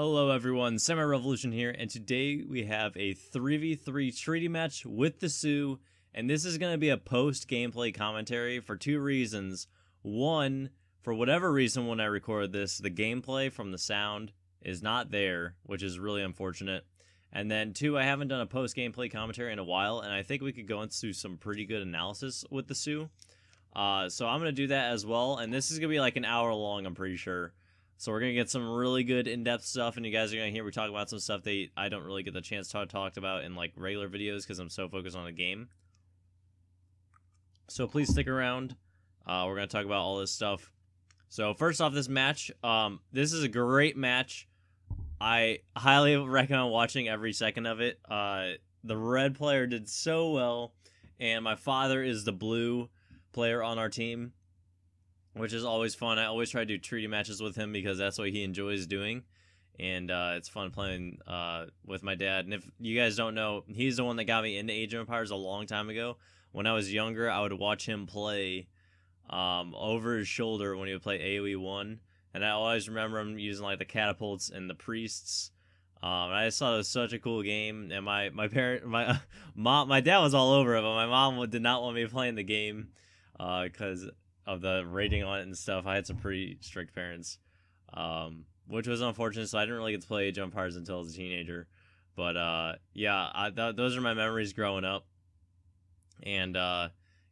Hello everyone, SamuraiRevolution here, and today we have a 3v3 treaty match with the Sioux, and this is going to be a post-gameplay commentary for two reasons. One, for whatever reason when I record this, the gameplay from the sound is not there, which is really unfortunate. And then two, I haven't done a post-gameplay commentary in a while, and I think we could go into some pretty good analysis with the Sioux. So I'm going to do that as well, and this is going to be like an hour long, I'm pretty sure. So we're going to get some really good in-depth stuff, and you guys are going to hear me talk about some stuff that I don't really get the chance to talk about in like regular videos because I'm so focused on the game. So please stick around. We're going to talk about all this stuff. So first off, this match. This is a great match. I highly recommend watching every second of it. The red player did so well, and my father is the blue player on our team, which is always fun. I always try to do treaty matches with him because that's what he enjoys doing. And it's fun playing with my dad. And if you guys don't know, he's the one that got me into Age of Empires a long time ago. When I was younger, I would watch him play over his shoulder when he would play AoE 1. And I always remember him using like the catapults and the priests. I just thought it was such a cool game. And my dad was all over it, but my mom did not want me playing the game because of the rating on it and stuff. I had some pretty strict parents, which was unfortunate, so I didn't really get to play Age of Empires until I was a teenager. But yeah, those are my memories growing up. And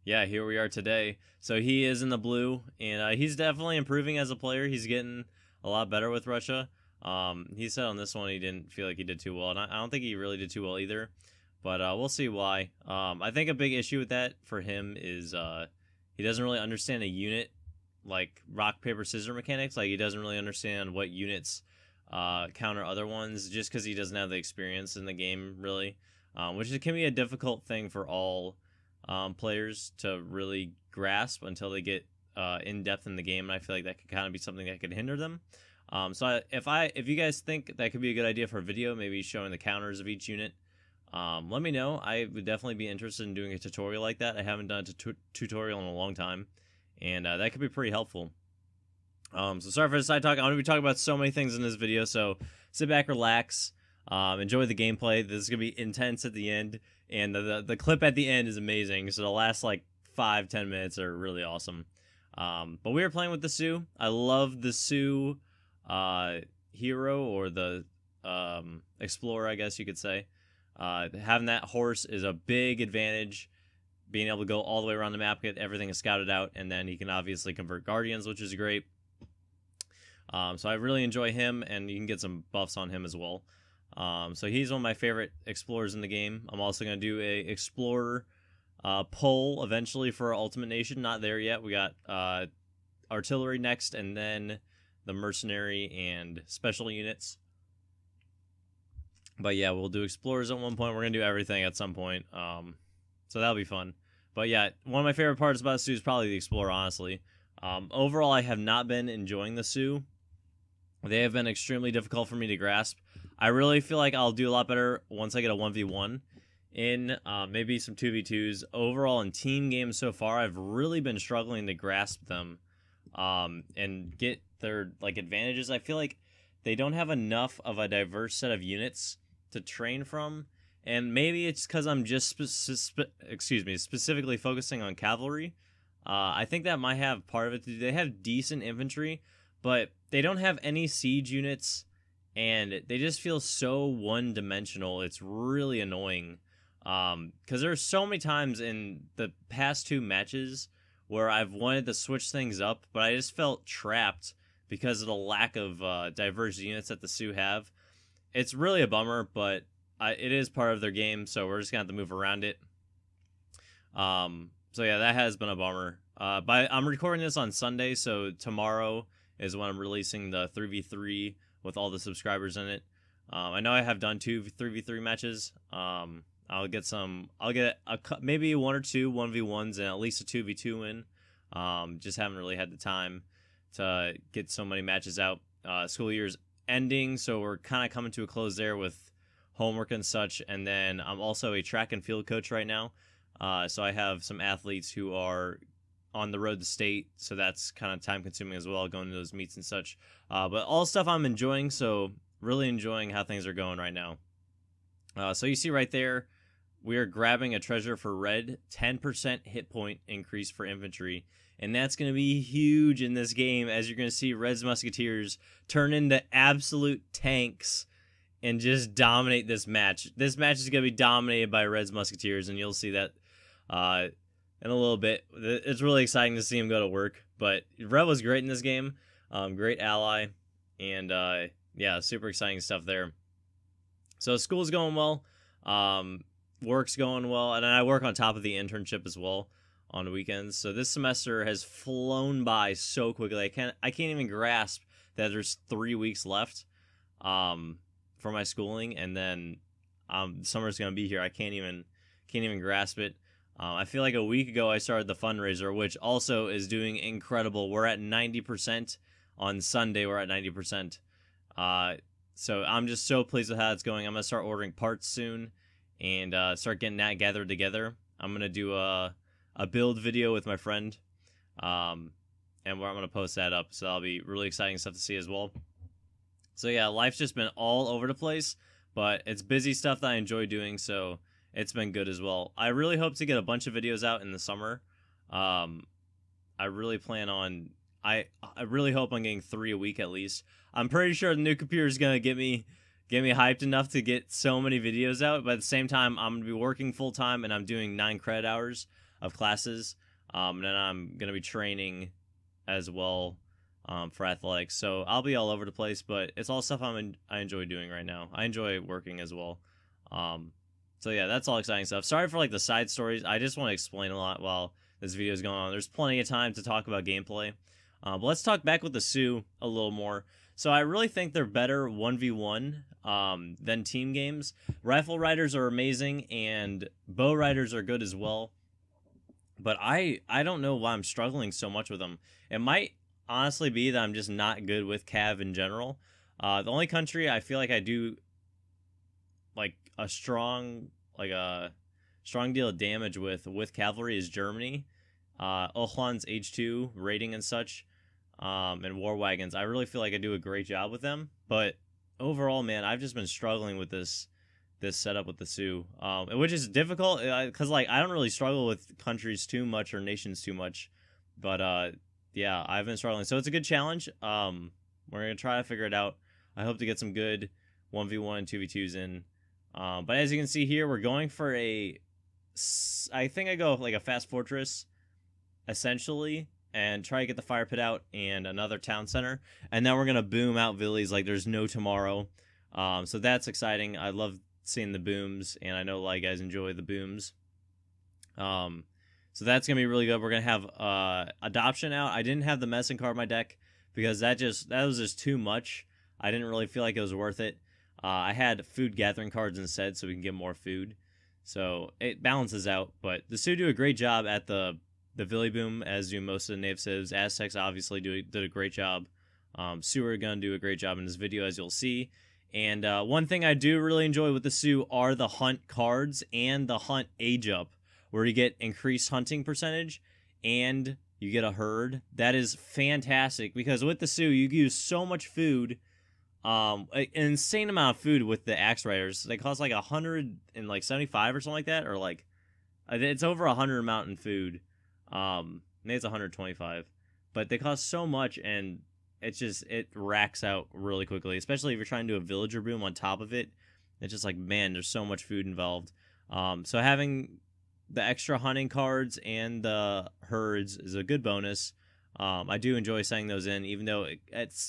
yeah, here we are today. So he is in the blue, and he's definitely improving as a player. He's getting a lot better with Russia. He said on this one he didn't feel like he did too well, and I don't think he really did too well either. But we'll see why. I think a big issue with that for him is he doesn't really understand a unit, like rock, paper, scissors mechanics. Like, he doesn't really understand what units counter other ones, just because he doesn't have the experience in the game, really. Which can be a difficult thing for all players to really grasp until they get in-depth in the game. And I feel like that could kind of be something that could hinder them. So if you guys think that could be a good idea for a video, maybe showing the counters of each unit, let me know. I would definitely be interested in doing a tutorial like that. I haven't done a tutorial in a long time, and that could be pretty helpful. So sorry for the side talk. I'm going to be talking about so many things in this video, so sit back, relax, enjoy the gameplay. This is going to be intense at the end, and the clip at the end is amazing, so the last like 5-10 minutes are really awesome. But we are playing with the Sioux. I love the Sioux hero, or the explorer, I guess you could say. Having that horse is a big advantage. Being able to go all the way around the map, get everything scouted out, and then he can obviously convert guardians, which is great. So I really enjoy him, and you can get some buffs on him as well. So he's one of my favorite explorers in the game. I'm also going to do a explorer poll eventually for our Ultimate Nation. Not there yet. We got artillery next, and then the mercenary and special units. But yeah, we'll do explorers at one point. We're going to do everything at some point. So that'll be fun. But yeah, one of my favorite parts about the Sioux is probably the explorer, honestly. Overall, I have not been enjoying the Sioux. They have been extremely difficult for me to grasp. I really feel like I'll do a lot better once I get a 1v1 in, maybe some 2v2s. Overall, in team games so far, I've really been struggling to grasp them and get their like advantages. I feel like they don't have enough of a diverse set of units to train from, and maybe it's because I'm just specifically focusing on cavalry. I think that might have part of it to do. They have decent infantry, but they don't have any siege units, and they just feel so one-dimensional. It's really annoying, because there are so many times in the past two matches where I've wanted to switch things up, but I just felt trapped because of the lack of diverse units that the Sioux have. It's really a bummer, but it is part of their game, so we're just going to have to move around it. So yeah, that has been a bummer. But I'm recording this on Sunday, so tomorrow is when I'm releasing the 3v3 with all the subscribers in it. I know I have done 2 3v3 matches. I'll get maybe 1 or 2 1v1s and at least a 2v2 in. Just haven't really had the time to get so many matches out. School year's ending, so we're kind of coming to a close there with homework and such. And then I'm also a track and field coach right now, so I have some athletes who are on the road to state, so that's kind of time consuming as well, going to those meets and such. But all stuff I'm enjoying, so really enjoying how things are going right now. So you see right there, we are grabbing a treasure for red, 10% hit point increase for infantry. And that's going to be huge in this game, as you're going to see Red's Musketeers turn into absolute tanks and just dominate this match. This match is going to be dominated by Red's Musketeers, and you'll see that in a little bit. It's really exciting to see him go to work. But Red was great in this game. Great ally. And yeah, super exciting stuff there. So school's going well. Work's going well. And then I work on top of the internship as well on the weekends. So this semester has flown by so quickly. I can't even grasp that there's 3 weeks left for my schooling, and then summer's gonna be here. I can't even grasp it. I feel like a week ago I started the fundraiser, which also is doing incredible. We're at 90% on Sunday. We're at 90%. So I'm just so pleased with how it's going. I'm gonna start ordering parts soon and start getting that gathered together. I'm gonna do a build video with my friend, and where I'm going to post that up, so that'll be really exciting stuff to see as well. So yeah, life's just been all over the place, but it's busy stuff that I enjoy doing, so it's been good as well. I really hope to get a bunch of videos out in the summer. I really plan on, I really hope I'm getting 3 a week at least. I'm pretty sure the new computer is going to get me hyped enough to get so many videos out, but at the same time, I'm going to be working full-time, and I'm doing 9 credit hours of classes, and then I'm going to be training as well for athletics. So I'll be all over the place, but it's all stuff I enjoy doing right now. I enjoy working as well. So yeah, that's all exciting stuff. Sorry for like the side stories. I just want to explain a lot while this video is going on. There's plenty of time to talk about gameplay. But let's talk back with the Sioux a little more. So I really think they're better 1v1 than team games. Rifle riders are amazing, and bow riders are good as well. But I don't know why I'm struggling so much with them. It might honestly be that I'm just not good with cav in general. The only country I feel like I do like a strong deal of damage with cavalry is Germany. Ohlon's H2 rating and such, and war wagons. I really feel like I do a great job with them. But overall, man, I've just been struggling with this setup with the Sioux, which is difficult because like I don't really struggle with countries too much or nations too much, but yeah, I've been struggling, so it's a good challenge. We're gonna try to figure it out. I hope to get some good 1v1 and 2v2s in, but as you can see here, we're going for I think I go like a fast fortress essentially, and try to get the fire pit out and another town center, and then we're gonna boom out villies like there's no tomorrow. So that's exciting. I love seeing the booms, and I know a lot of you guys enjoy the booms. So that's gonna be really good. We're gonna have adoption out. I didn't have the medicine card in my deck because that was just too much. I didn't really feel like it was worth it. I had food gathering cards instead, so we can get more food. So it balances out. But the Sioux do a great job at the Villy boom, as do most of the native civs. Aztecs obviously did a great job. Sioux are gonna do a great job in this video, as you'll see. And one thing I do really enjoy with the Sioux are the hunt cards and the hunt age up, where you get increased hunting percentage and you get a herd. That is fantastic, because with the Sioux, you use so much food, an insane amount of food with the axe riders. They cost like 175 or something like that, or like it's over 100 amount in food. Maybe it's 125, but they cost so much, and it racks out really quickly, especially if you're trying to do a villager boom on top of it. It's just like, man, there's so much food involved. So having the extra hunting cards and the herds is a good bonus. I do enjoy sending those in, even though it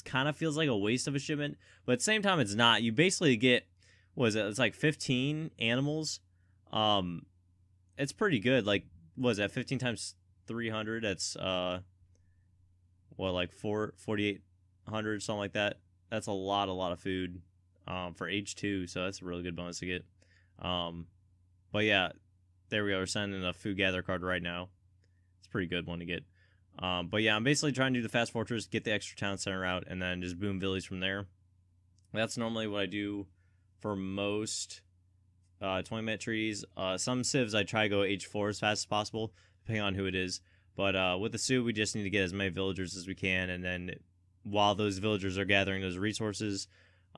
kind of feels like a waste of a shipment, but at the same time, it's not. You basically get, it's like 15 animals. It's pretty good. Like, what is that, 15 times 300? That's, like 4,800, something like that. That's a lot of food for H2, so that's a really good bonus to get. But yeah, there we go. We're sending a food gather card right now. It's a pretty good one to get. But yeah, I'm basically trying to do the fast fortress, get the extra town center out, and then just boom villies from there. That's normally what I do for most 20-minute trees. Some civs I try to go H4 as fast as possible, depending on who it is. But with the Sioux, we just need to get as many villagers as we can, and then while those villagers are gathering those resources,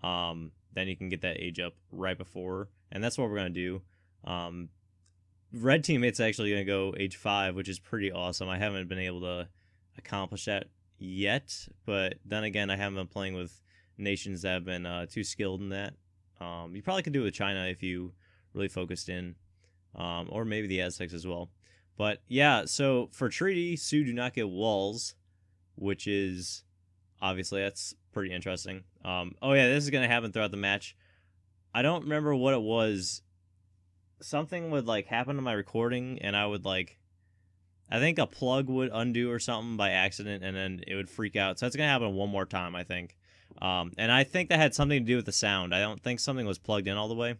then you can get that age up right before, and that's what we're going to do. Red teammate's actually going to go age 5, which is pretty awesome. I haven't been able to accomplish that yet, but then again, I haven't been playing with nations that have been too skilled in that. You probably could do it with China if you really focused in, or maybe the Aztecs as well. But yeah, so for treaty, Sioux do not get walls, which is obviously that's pretty interesting. Oh yeah, this is gonna happen throughout the match. I don't remember what it was. Something would like happen to my recording, and I would like, I think a plug would undo or something by accident, and then it would freak out. So that's gonna happen one more time, I think. And I think that had something to do with the sound. I don't think something was plugged in all the way.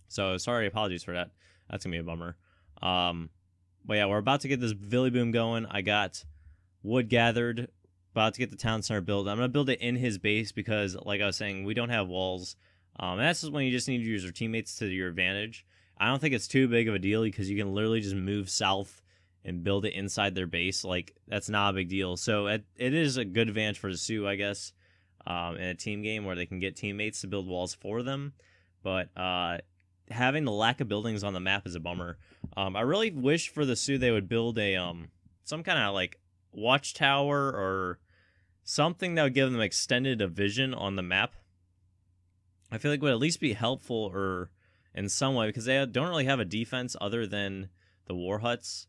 So sorry, apologies for that. That's gonna be a bummer. But yeah, we're about to get this Villy Boom going. I got wood gathered, about to get the town center built. I'm gonna build it in his base because, like I was saying, we don't have walls. And that's just when you just need to use your teammates to your advantage. I don't think it's too big of a deal because you can literally just move south and build it inside their base. Like, that's not a big deal. So it is a good advantage for the Sioux, I guess, in a team game where they can get teammates to build walls for them. But having the lack of buildings on the map is a bummer. I really wish for the Sioux they would build a some kind of like watchtower or something that would give them extended a vision on the map. I feel like it would at least be helpful or in some way, because they don't really have a defense other than the war huts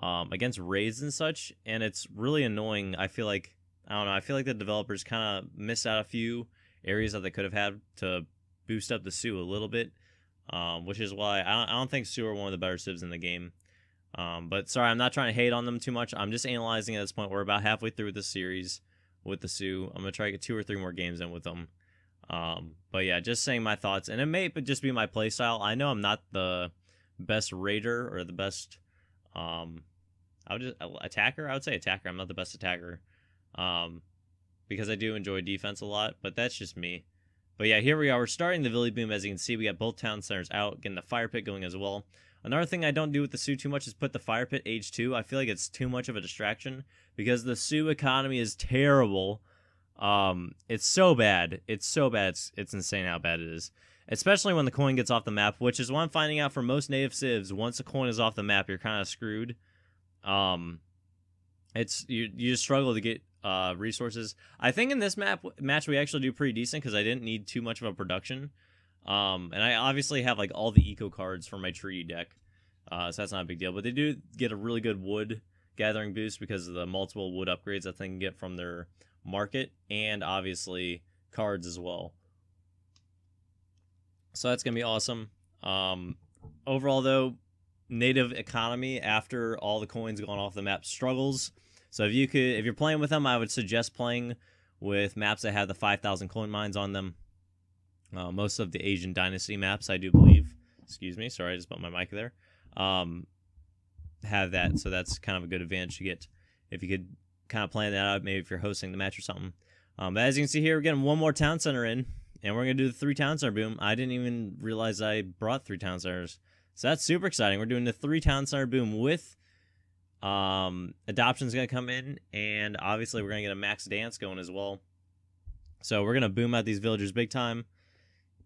against raids and such, and it's really annoying. I feel like, I don't know, I feel like the developers kind of missed out a few areas that they could have had to boost up the Sioux a little bit, which is why I don't think Sioux are one of the better civs in the game. But sorry, I'm not trying to hate on them too much. I'm just analyzing at this point. We're about halfway through this series with the Sioux. I'm going to try to get 2 or 3 more games in with them. But yeah, just saying my thoughts, and it may just be my playstyle. I know I'm not the best raider or the best, attacker. I would say attacker. I'm not the best attacker, because I do enjoy defense a lot, but that's just me. But yeah, here we are. We're starting the Villy Boom. As you can see, we got both town centers out, getting the fire pit going as well. Another thing I don't do with the Sioux too much is put the fire pit age 2. I feel like it's too much of a distraction because the Sioux economy is terrible. It's so bad. It's so bad. It's insane how bad it is. Especially when the coin gets off the map, which is what I'm finding out for most native civs. Once a coin is off the map, you're kind of screwed. It's you just struggle to get resources. I think in this match we actually do pretty decent because I didn't need too much of a production. And I obviously have like all the eco cards for my treaty deck. So that's not a big deal. But they do get a really good wood gathering boost because of the multiple wood upgrades that they can get from their market, and obviously cards as well. So that's gonna be awesome. Overall though, native economy after all the coins gone off the map struggles. So if you're playing with them, I would suggest playing with maps that have the 5,000 coin mines on them. Most of the Asian dynasty maps, I do believe, excuse me, sorry, I just bumped my mic there, have that. So that's kind of a good advantage to get if you could kind of plan that out, maybe if you're hosting the match or something. But as you can see here, we're getting one more town center in, and we're going to do the 3 town center boom. I didn't even realize I brought 3 town centers. So that's super exciting. We're doing the 3 town center boom with adoption's going to come in, and obviously we're going to get a max dance going as well. So we're going to boom out these villagers big time,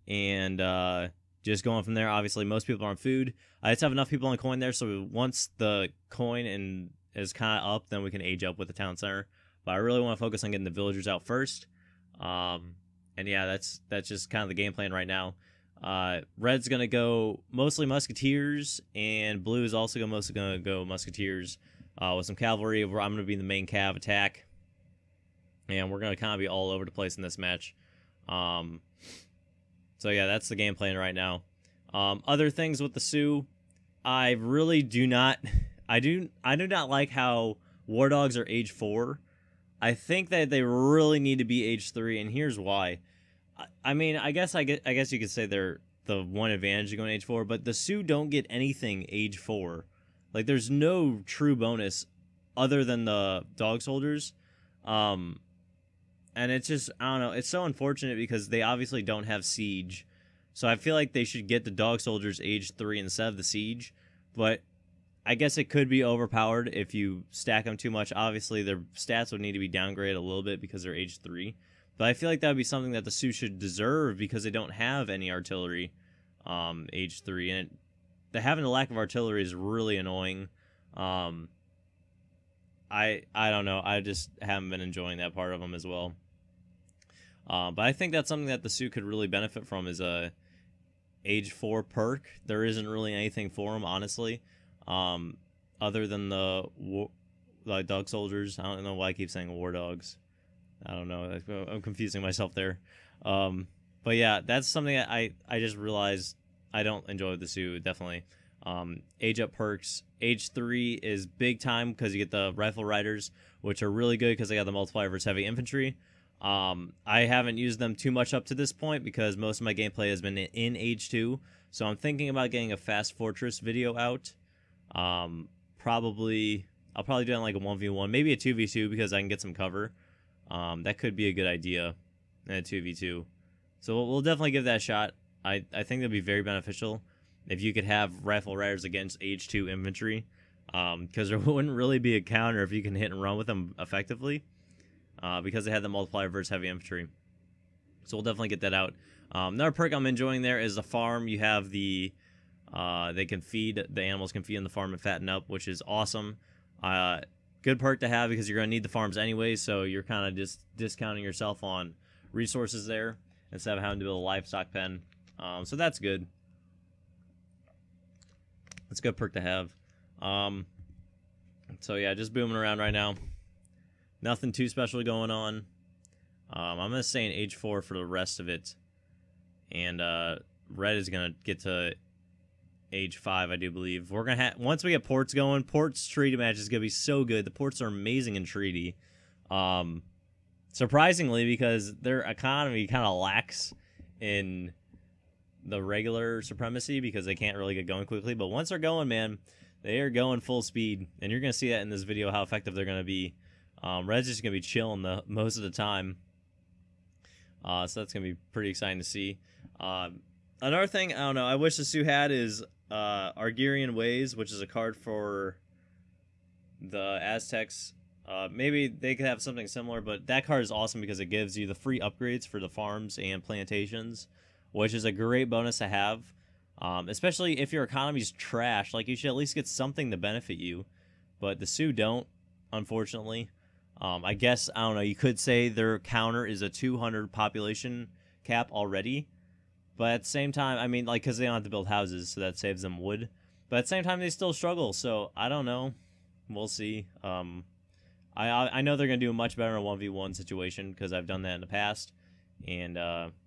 and just going from there. Obviously, most people are on food. I just have enough people on coin there, so once the coin is kind of up, then we can age up with the town center. But I really want to focus on getting the villagers out first. And yeah, that's just kind of the game plan right now. Red's gonna go mostly musketeers, and blue is also mostly gonna go musketeers with some cavalry. Where I'm gonna be in the main cav attack, and we're gonna kind of be all over the place in this match. So yeah, that's the game plan right now. Other things with the Sioux, I really do not. I do not like how war dogs are age 4. I think that they really need to be age 3, and here's why. I mean, I guess you could say they're the one advantage of going age 4, but the Sioux don't get anything age 4. Like, there's no true bonus other than the dog soldiers. And it's just, I don't know, it's so unfortunate because they obviously don't have siege. So I feel like they should get the dog soldiers age 3 instead of the siege, but I guess it could be overpowered if you stack them too much. Obviously, their stats would need to be downgraded a little bit because they're age 3. But I feel like that would be something that the Sioux should deserve because they don't have any artillery, age 3, and having a lack of artillery is really annoying. I don't know. I just haven't been enjoying that part of them as well. But I think that's something that the Sioux could really benefit from is a age 4 perk. There isn't really anything for them, honestly, other than the dog soldiers. I don't know why I keep saying war dogs. I don't know. I'm confusing myself there. But yeah, that's something that I just realized I don't enjoy the Sioux, definitely. Age up perks. Age 3 is big time because you get the rifle riders, which are really good because they got the multiplier versus heavy infantry. I haven't used them too much up to this point because most of my gameplay has been in age 2. So I'm thinking about getting a fast fortress video out. I'll probably do it in like a 1v1, maybe a 2v2 because I can get some cover. That could be a good idea in a 2v2. So we'll definitely give that a shot. I think that'd be very beneficial if you could have rifle riders against age 2 infantry, because there wouldn't really be a counter if you can hit and run with them effectively, because they had the multiplier versus heavy infantry. So we'll definitely get that out. Another perk I'm enjoying there is the farm. You have the they can feed, the animals can feed in the farm and fatten up, which is awesome. Good perk to have because you're going to need the farms anyway, so you're kind of just discounting yourself on resources there instead of having to build a livestock pen. So that's good. It's a good perk to have. So yeah, just booming around right now. Nothing too special going on. I'm going to stay in age 4 for the rest of it. And red is going to get to age 5, I do believe. We're going to have, once we get ports going, ports treaty match is going to be so good. The ports are amazing in treaty. Surprisingly, because their economy kind of lacks in the regular supremacy because they can't really get going quickly. But once they're going, man, they are going full speed. And you're going to see that in this video, how effective they're going to be. Red's just going to be chilling most of the time. So that's going to be pretty exciting to see. Another thing, I don't know, I wish the Sioux had is Argirian Ways, which is a card for the Aztecs. Maybe they could have something similar, but that card is awesome because it gives you the free upgrades for the farms and plantations, which is a great bonus to have, especially if your economy's trash. Like, you should at least get something to benefit you, but the Sioux don't, unfortunately. I guess, I don't know, you could say their counter is a 200 population cap already, but at the same time, I mean, like, because they don't have to build houses, so that saves them wood, but at the same time, they still struggle, so I don't know. We'll see. I know they're going to do much better in a 1v1 situation because I've done that in the past, and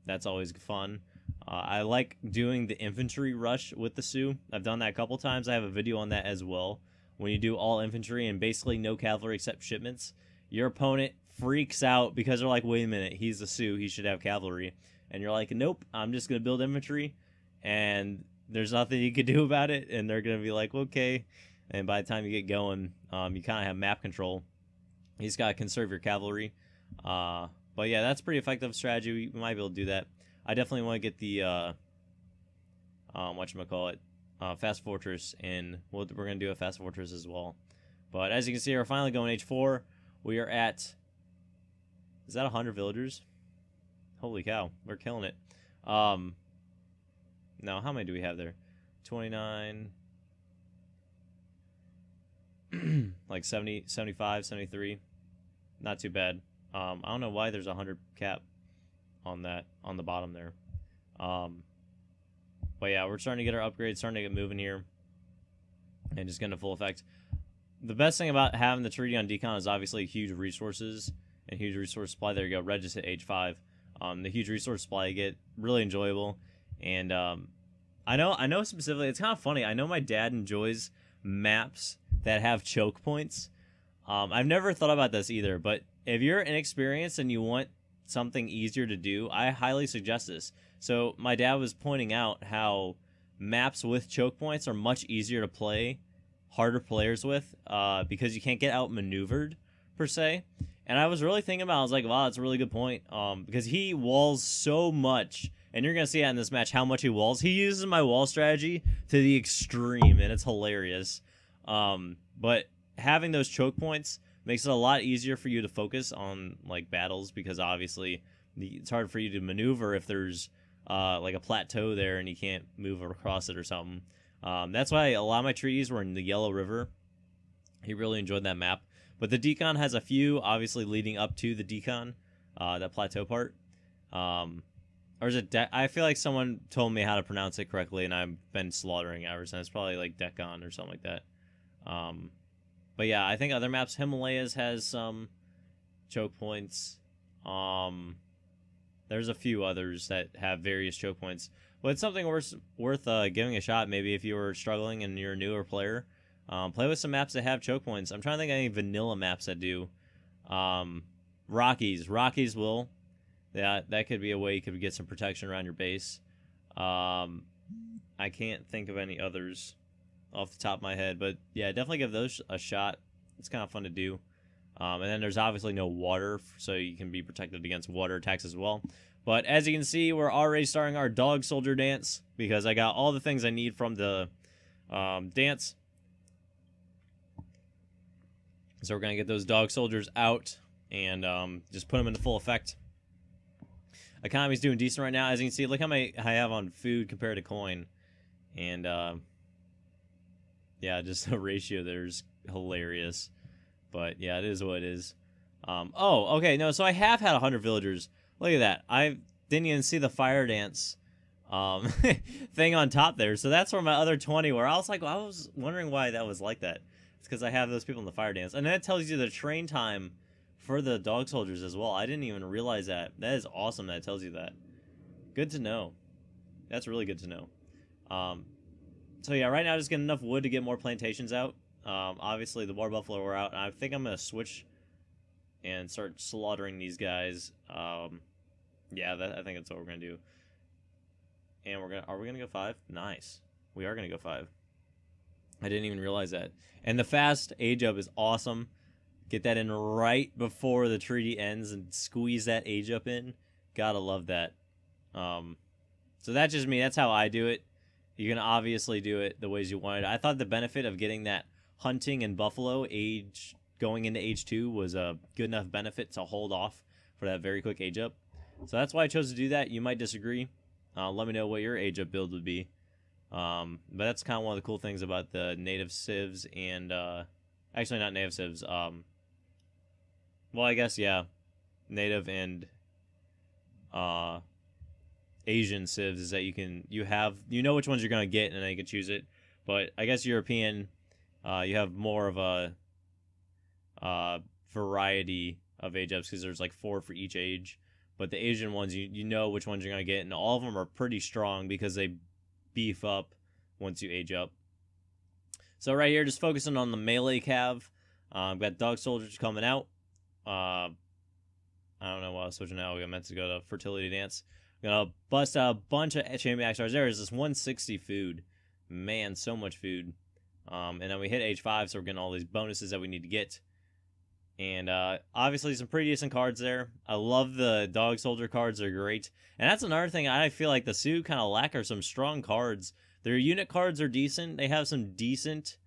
that's always fun. I like doing the infantry rush with the Sioux. I've done that a couple times. I have a video on that as well. When you do all infantry and basically no cavalry except shipments, your opponent freaks out because they're like, wait a minute, he's the Sioux, he should have cavalry. And you're like, nope, I'm just going to build infantry, and there's nothing you can do about it, and they're going to be like, okay. And by the time you get going, you kind of have map control. You just got to conserve your cavalry. But yeah, that's pretty effective strategy. We might be able to do that. I definitely want to get the, whatchamacallit, Fast Fortress in. We're going to do a Fast Fortress as well. But as you can see, we're finally going age 4. We are at, is that 100 villagers? Holy cow, we're killing it. No, how many do we have there? 29, like 70, 75, 73. Not too bad. I don't know why there's a 100 cap on that, on the bottom there. But yeah, we're starting to get our upgrades, starting to get moving here, and just getting to full effect. The best thing about having the treaty on decon is obviously huge resources and huge resource supply. There you go, red just hit age 5. The huge resource supply you get, really enjoyable. And I know specifically, it's kind of funny. I know my dad enjoys maps that have choke points. I've never thought about this either, but if you're inexperienced and you want something easier to do, I highly suggest this. So my dad was pointing out how maps with choke points are much easier to play, harder players with, because you can't get outmaneuvered per se. And I was really thinking about it, I was like, wow, that's a really good point, because he walls so much, and you're gonna see that in this match how much he walls. He uses my wall strategy to the extreme, and it's hilarious. But having those choke points makes it a lot easier for you to focus on like battles, because obviously it's hard for you to maneuver if there's like a plateau there and you can't move across it or something. That's why a lot of my treaties were in the Yellow River. He really enjoyed that map. But the decon has a few, obviously, leading up to the decon, that plateau part. Or is it I feel like someone told me how to pronounce it correctly, and I've been slaughtering it ever since. It's probably like Decon or something like that. But yeah, I think other maps, Himalayas has some choke points. There's a few others that have various choke points. But it's something worth giving a shot, maybe if you were struggling and you're a newer player. Play with some maps that have choke points. I'm trying to think of any vanilla maps that do. Rockies will. That could be a way you could get some protection around your base. I can't think of any others off the top of my head, but yeah, definitely give those a shot. It's kind of fun to do. And then there's obviously no water, so you can be protected against water attacks as well. But as you can see, we're already starting our dog soldier dance because I got all the things I need from the dance. So we're going to get those dog soldiers out and just put them into full effect. Economy's doing decent right now. As you can see, look how many I have on food compared to coin. And, yeah, just the ratio there's hilarious. But, yeah, it is what it is. Oh, okay, no, so I have had 100 villagers. Look at that. I didn't even see the fire dance thing on top there. So that's where my other 20 were. I was wondering why that was like that. It's because I have those people in the fire dance. And then it tells you the train time for the dog soldiers as well. I didn't even realize that. That is awesome that it tells you that. Good to know. That's really good to know. So yeah, right now just getting enough wood to get more plantations out. Obviously the war buffalo are out. And I think I'm going to switch and start slaughtering these guys. Yeah, I think that's what we're going to do. And are we going to go 5? Nice. We are going to go 5. I didn't even realize that. And the fast age up is awesome. Get that in right before the treaty ends and squeeze that age up in. Gotta love that. So that's just me. That's how I do it. You can obviously do it the ways you want it. I thought the benefit of getting that hunting and buffalo age going into age 2 was a good enough benefit to hold off for that very quick age up. So that's why I chose to do that. You might disagree. Let me know what your age up build would be. But that's kind of one of the cool things about the native civs and actually not native civs. Well, I guess yeah, native and Asian civs is that you know which ones you're gonna get and then you can choose it. But I guess European, you have more of a variety of age ups because there's like 4 for each age. But the Asian ones, you know which ones you're gonna get, and all of them are pretty strong because they beef up once you age up. So right here, just focusing on the melee cav. I've got dog soldiers coming out. I don't know why I was switching out. We meant to go to fertility dance. I'm gonna bust out a bunch of champion axe stars. There is this 160 food. Man, so much food. And then we hit age 5, so we're getting all these bonuses that we need to get. And obviously some pretty decent cards there. I love the dog soldier cards. They're great. And that's another thing I feel like the Sioux kind of lack are some strong cards. Their unit cards are decent. They have some decent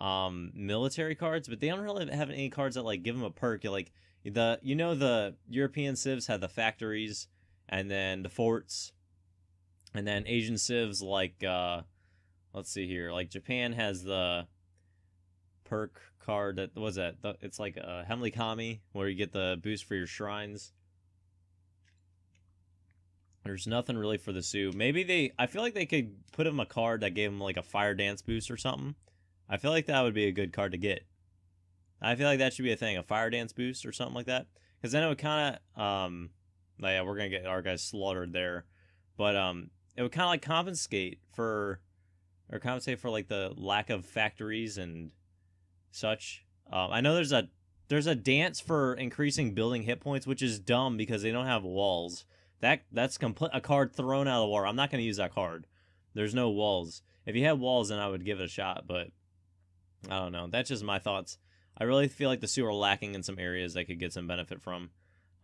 military cards, but they don't really have any cards that like give them a perk. Like the European civs have the factories and then the forts, and then Asian civs like let's see here, like Japan has the perk card that was that it's like a Hemley Kami where you get the boost for your shrines. There's nothing really for the Sioux. Maybe I feel like they could put him a card that gave him like a fire dance boost or something. I feel like that would be a good card to get. I feel like that should be a thing, a fire dance boost or something like that. Because then it would kind of, yeah, we're going to get our guys slaughtered there. But it would kind of like compensate for like the lack of factories and such. I know there's a dance for increasing building hit points, which is dumb because they don't have walls. That's a card thrown out of the war. I'm not going to use that card. There's no walls. If you had walls, then I would give it a shot, but I don't know. That's just my thoughts. I really feel like the Sioux are lacking in some areas that could get some benefit from.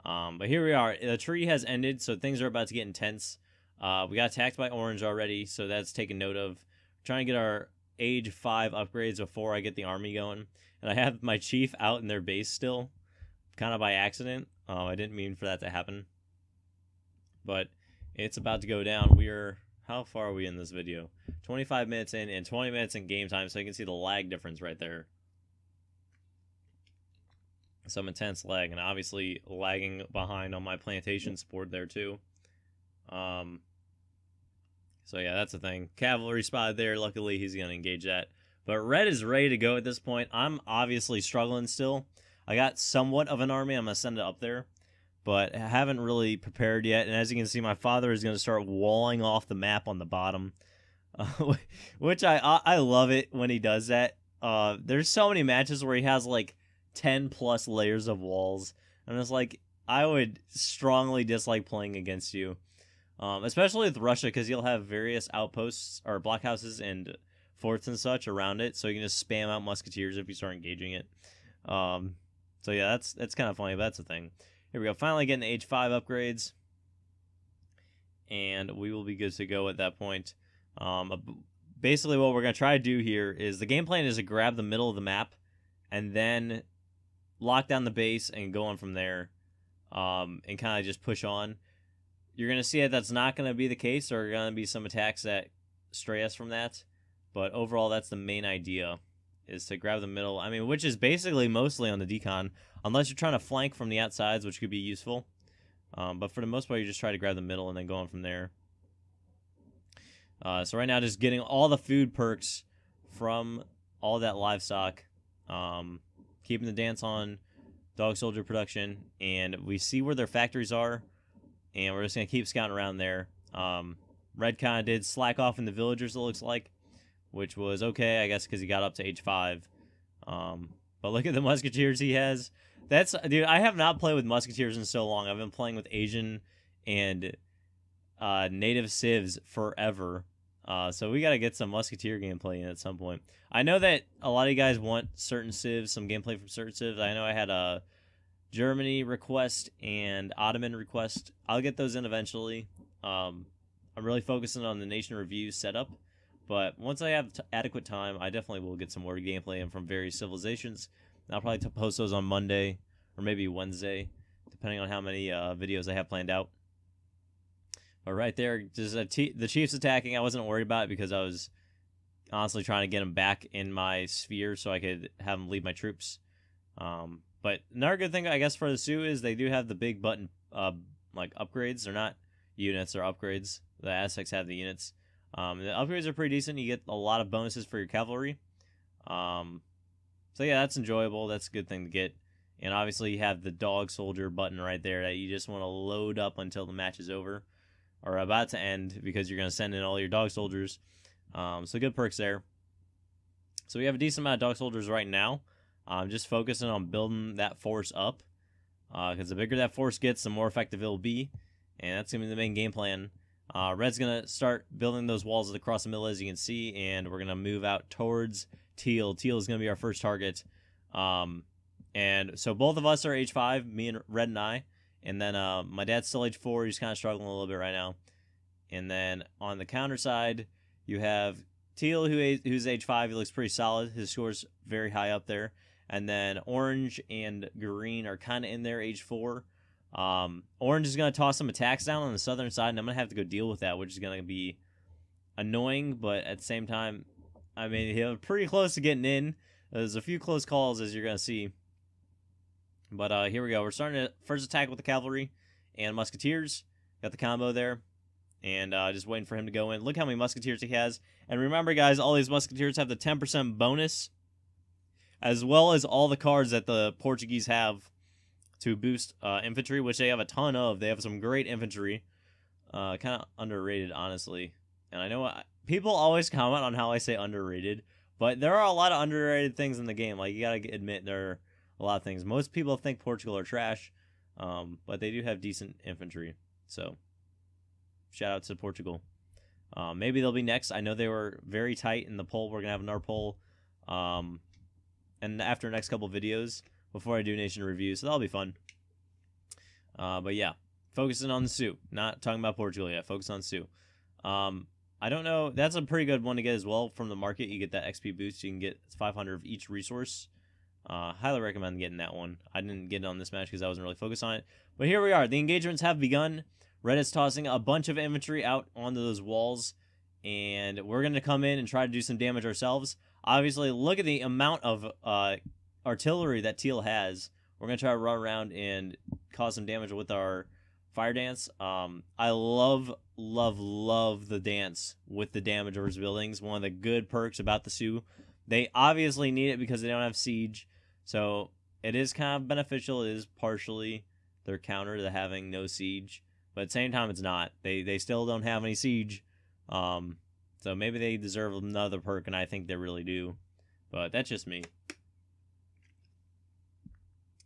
But here we are. The tree has ended, so things are about to get intense. We got attacked by orange already, so that's taken note of. We're trying to get our age 5 upgrades before I get the army going. And I have my chief out in their base still, kind of by accident. I didn't mean for that to happen. but it's about to go down. How far are we in this video? 25 minutes in and 20 minutes in game time, so you can see the lag difference right there. Some intense lag, and obviously lagging behind on my plantation support there too. So yeah, that's the thing. Cavalry spotted there. Luckily, he's going to engage that. But red is ready to go at this point. I'm obviously struggling still. I got somewhat of an army. I'm going to send it up there. But I haven't really prepared yet. And as you can see, my father is going to start walling off the map on the bottom. Which I love it when he does that. There's so many matches where he has like 10 plus layers of walls. And it's like, I would strongly dislike playing against you. Especially with Russia, because you'll have various outposts or blockhouses and forts and such around it. So you can just spam out musketeers if you start engaging it. So yeah, that's kind of funny, but that's the thing. Here we go. Finally getting the H5 upgrades. And we will be good to go at that point. Basically what we're going to try to do here is the game plan is to grab the middle of the map and then lock down the base and go on from there. And kind of just push on. You're going to see that that's not going to be the case. There are going to be some attacks that stray us from that. But overall, that's the main idea, is to grab the middle. I mean, which is basically mostly on the decon, unless you're trying to flank from the outsides, which could be useful. But for the most part, you just try to grab the middle and then go on from there. So right now, just getting all the food perks from all that livestock. Keeping the dance on dog soldier production. And we see where their factories are. And we're just going to keep scouting around there. Red kind of did slack off in the villagers, it looks like. Which was okay, I guess, because he got up to H5. But look at the musketeers he has. Dude, I have not played with musketeers in so long. I've been playing with Asian and native civs forever. So we got to get some musketeer gameplay in at some point. I know that a lot of you guys want certain civs, some gameplay from certain civs. I know I had a Germany request and Ottoman request. I'll get those in eventually. I'm really focusing on the nation review setup. But once I have adequate time, I definitely will get some more gameplay in from various civilizations. And I'll probably post those on Monday or maybe Wednesday, depending on how many videos I have planned out. But right there, just the Chiefs attacking. I wasn't worried about it because I was honestly trying to get them back in my sphere so I could have them lead my troops. But another good thing, I guess, for the Sioux is they do have the big button like upgrades. They're not units, they're upgrades. The Aztecs have the units. The upgrades are pretty decent. You get a lot of bonuses for your cavalry. So yeah, that's enjoyable. That's a good thing to get. And obviously you have the dog soldier button right there that you just want to load up until the match is over. Or about to end, because you're going to send in all your dog soldiers. So good perks there. So we have a decent amount of dog soldiers right now. I'm just focusing on building that force up. Because the bigger that force gets, the more effective it'll be. And that's going to be the main game plan. Red's going to start building those walls across the middle, as you can see, and we're going to move out towards Teal. Teal is going to be our first target. And so both of us are H5, me and Red and I. And then my dad's still H4. He's kind of struggling a little bit right now. And then on the counter side, you have Teal, who's H5. He looks pretty solid. His score's very high up there. And then Orange and Green are kind of in there, H4. Orange is going to toss some attacks down on the southern side, and I'm going to have to go deal with that, which is going to be annoying, but at the same time, I mean, he's pretty close to getting in. There's a few close calls, as you're going to see. But here we go. We're starting to first attack with the cavalry and musketeers. Got the combo there. And just waiting for him to go in. Look how many musketeers he has. And remember, guys, all these musketeers have the 10% bonus, as well as all the cards that the Portuguese have to boost infantry, which they have a ton of. They have some great infantry. Kind of underrated, honestly. And I know people always comment on how I say underrated, but there are a lot of underrated things in the game. Like, you gotta admit, there are a lot of things. Most people think Portugal are trash, but they do have decent infantry. So, shout out to Portugal. Maybe they'll be next. I know they were very tight in the poll. We're gonna have another poll, and after the next couple videos, before I do nation reviews, so that'll be fun. But yeah, focusing on the Sioux, not talking about Portugal yet. Focus on Sioux. I don't know. That's a pretty good one to get as well from the market. You get that XP boost. You can get 500 of each resource. Highly recommend getting that one. I didn't get it on this match because I wasn't really focused on it. But here we are. The engagements have begun. Red is tossing a bunch of infantry out onto those walls, and we're going to come in and try to do some damage ourselves. Obviously, look at the amount of artillery that Teal has. We're going to try to run around and cause some damage with our fire dance. I love the dance with the damage over his buildings. One of the good perks about the Sioux. They obviously need it because they don't have siege, so it is kind of beneficial. It is partially their counter to having no siege, but at the same time, it's not. They still don't have any siege, so maybe they deserve another perk, and I think they really do. But that's just me.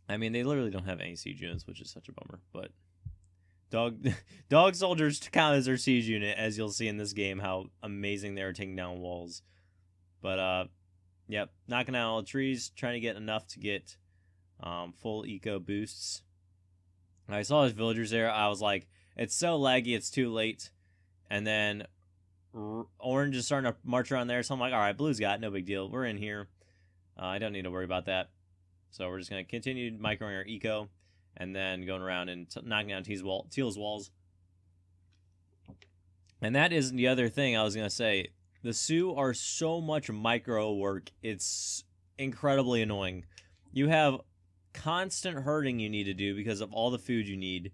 I mean, they literally don't have any siege units, which is such a bummer. But dog soldiers count as their siege unit, as you'll see in this game, how amazing they are taking down walls. But yep, knocking down all the trees, trying to get enough to get full eco boosts. I saw his villagers there. I was like, it's so laggy, it's too late. And then orange is starting to march around there, so I'm like, all right, blue's got it, no big deal. We're in here. I don't need to worry about that. So we're just going to continue microing our eco and then going around and knocking down Teal's walls. And that is the other thing I was going to say. The Sioux are so much micro work. It's incredibly annoying. You have constant herding you need to do because of all the food you need.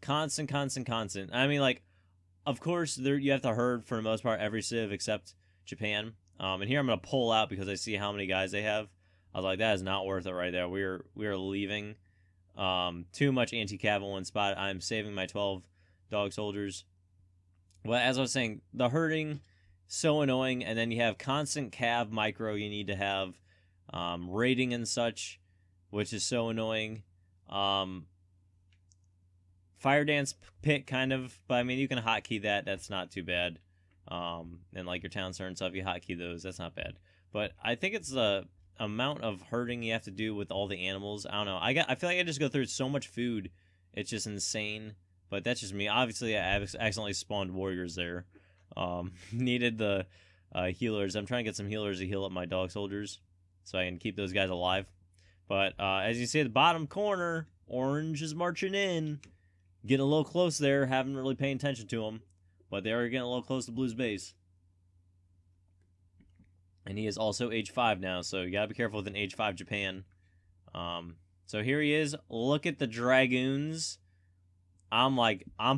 Constant. I mean, like, of course, you have to herd for the most part every civ except Japan. And here I'm going to pull out because I see how many guys they have. I was like, that is not worth it right there. We are leaving. Too much anti-cav in one spot. I'm saving my 12 dog soldiers. Well, as I was saying, the herding, so annoying. And then you have constant cav micro you need to have. Raiding and such, which is so annoying. Fire dance pit, kind of. But, I mean, you can hotkey that. That's not too bad. And, like, your town center and stuff, you hotkey those. That's not bad. But I think it's the amount of herding you have to do with all the animals. I don't know. I feel like I just go through so much food. It's just insane. But that's just me. Obviously, I accidentally spawned warriors there. Needed the healers. I'm trying to get some healers to heal up my dog soldiers so I can keep those guys alive. But as you see at the bottom corner, orange is marching in. Getting a little close there. Haven't really paid attention to them. But they are getting a little close to blue's base. And he is also age 5 now, so you gotta be careful with an age 5 Japan. So here he is. Look at the dragoons. I'm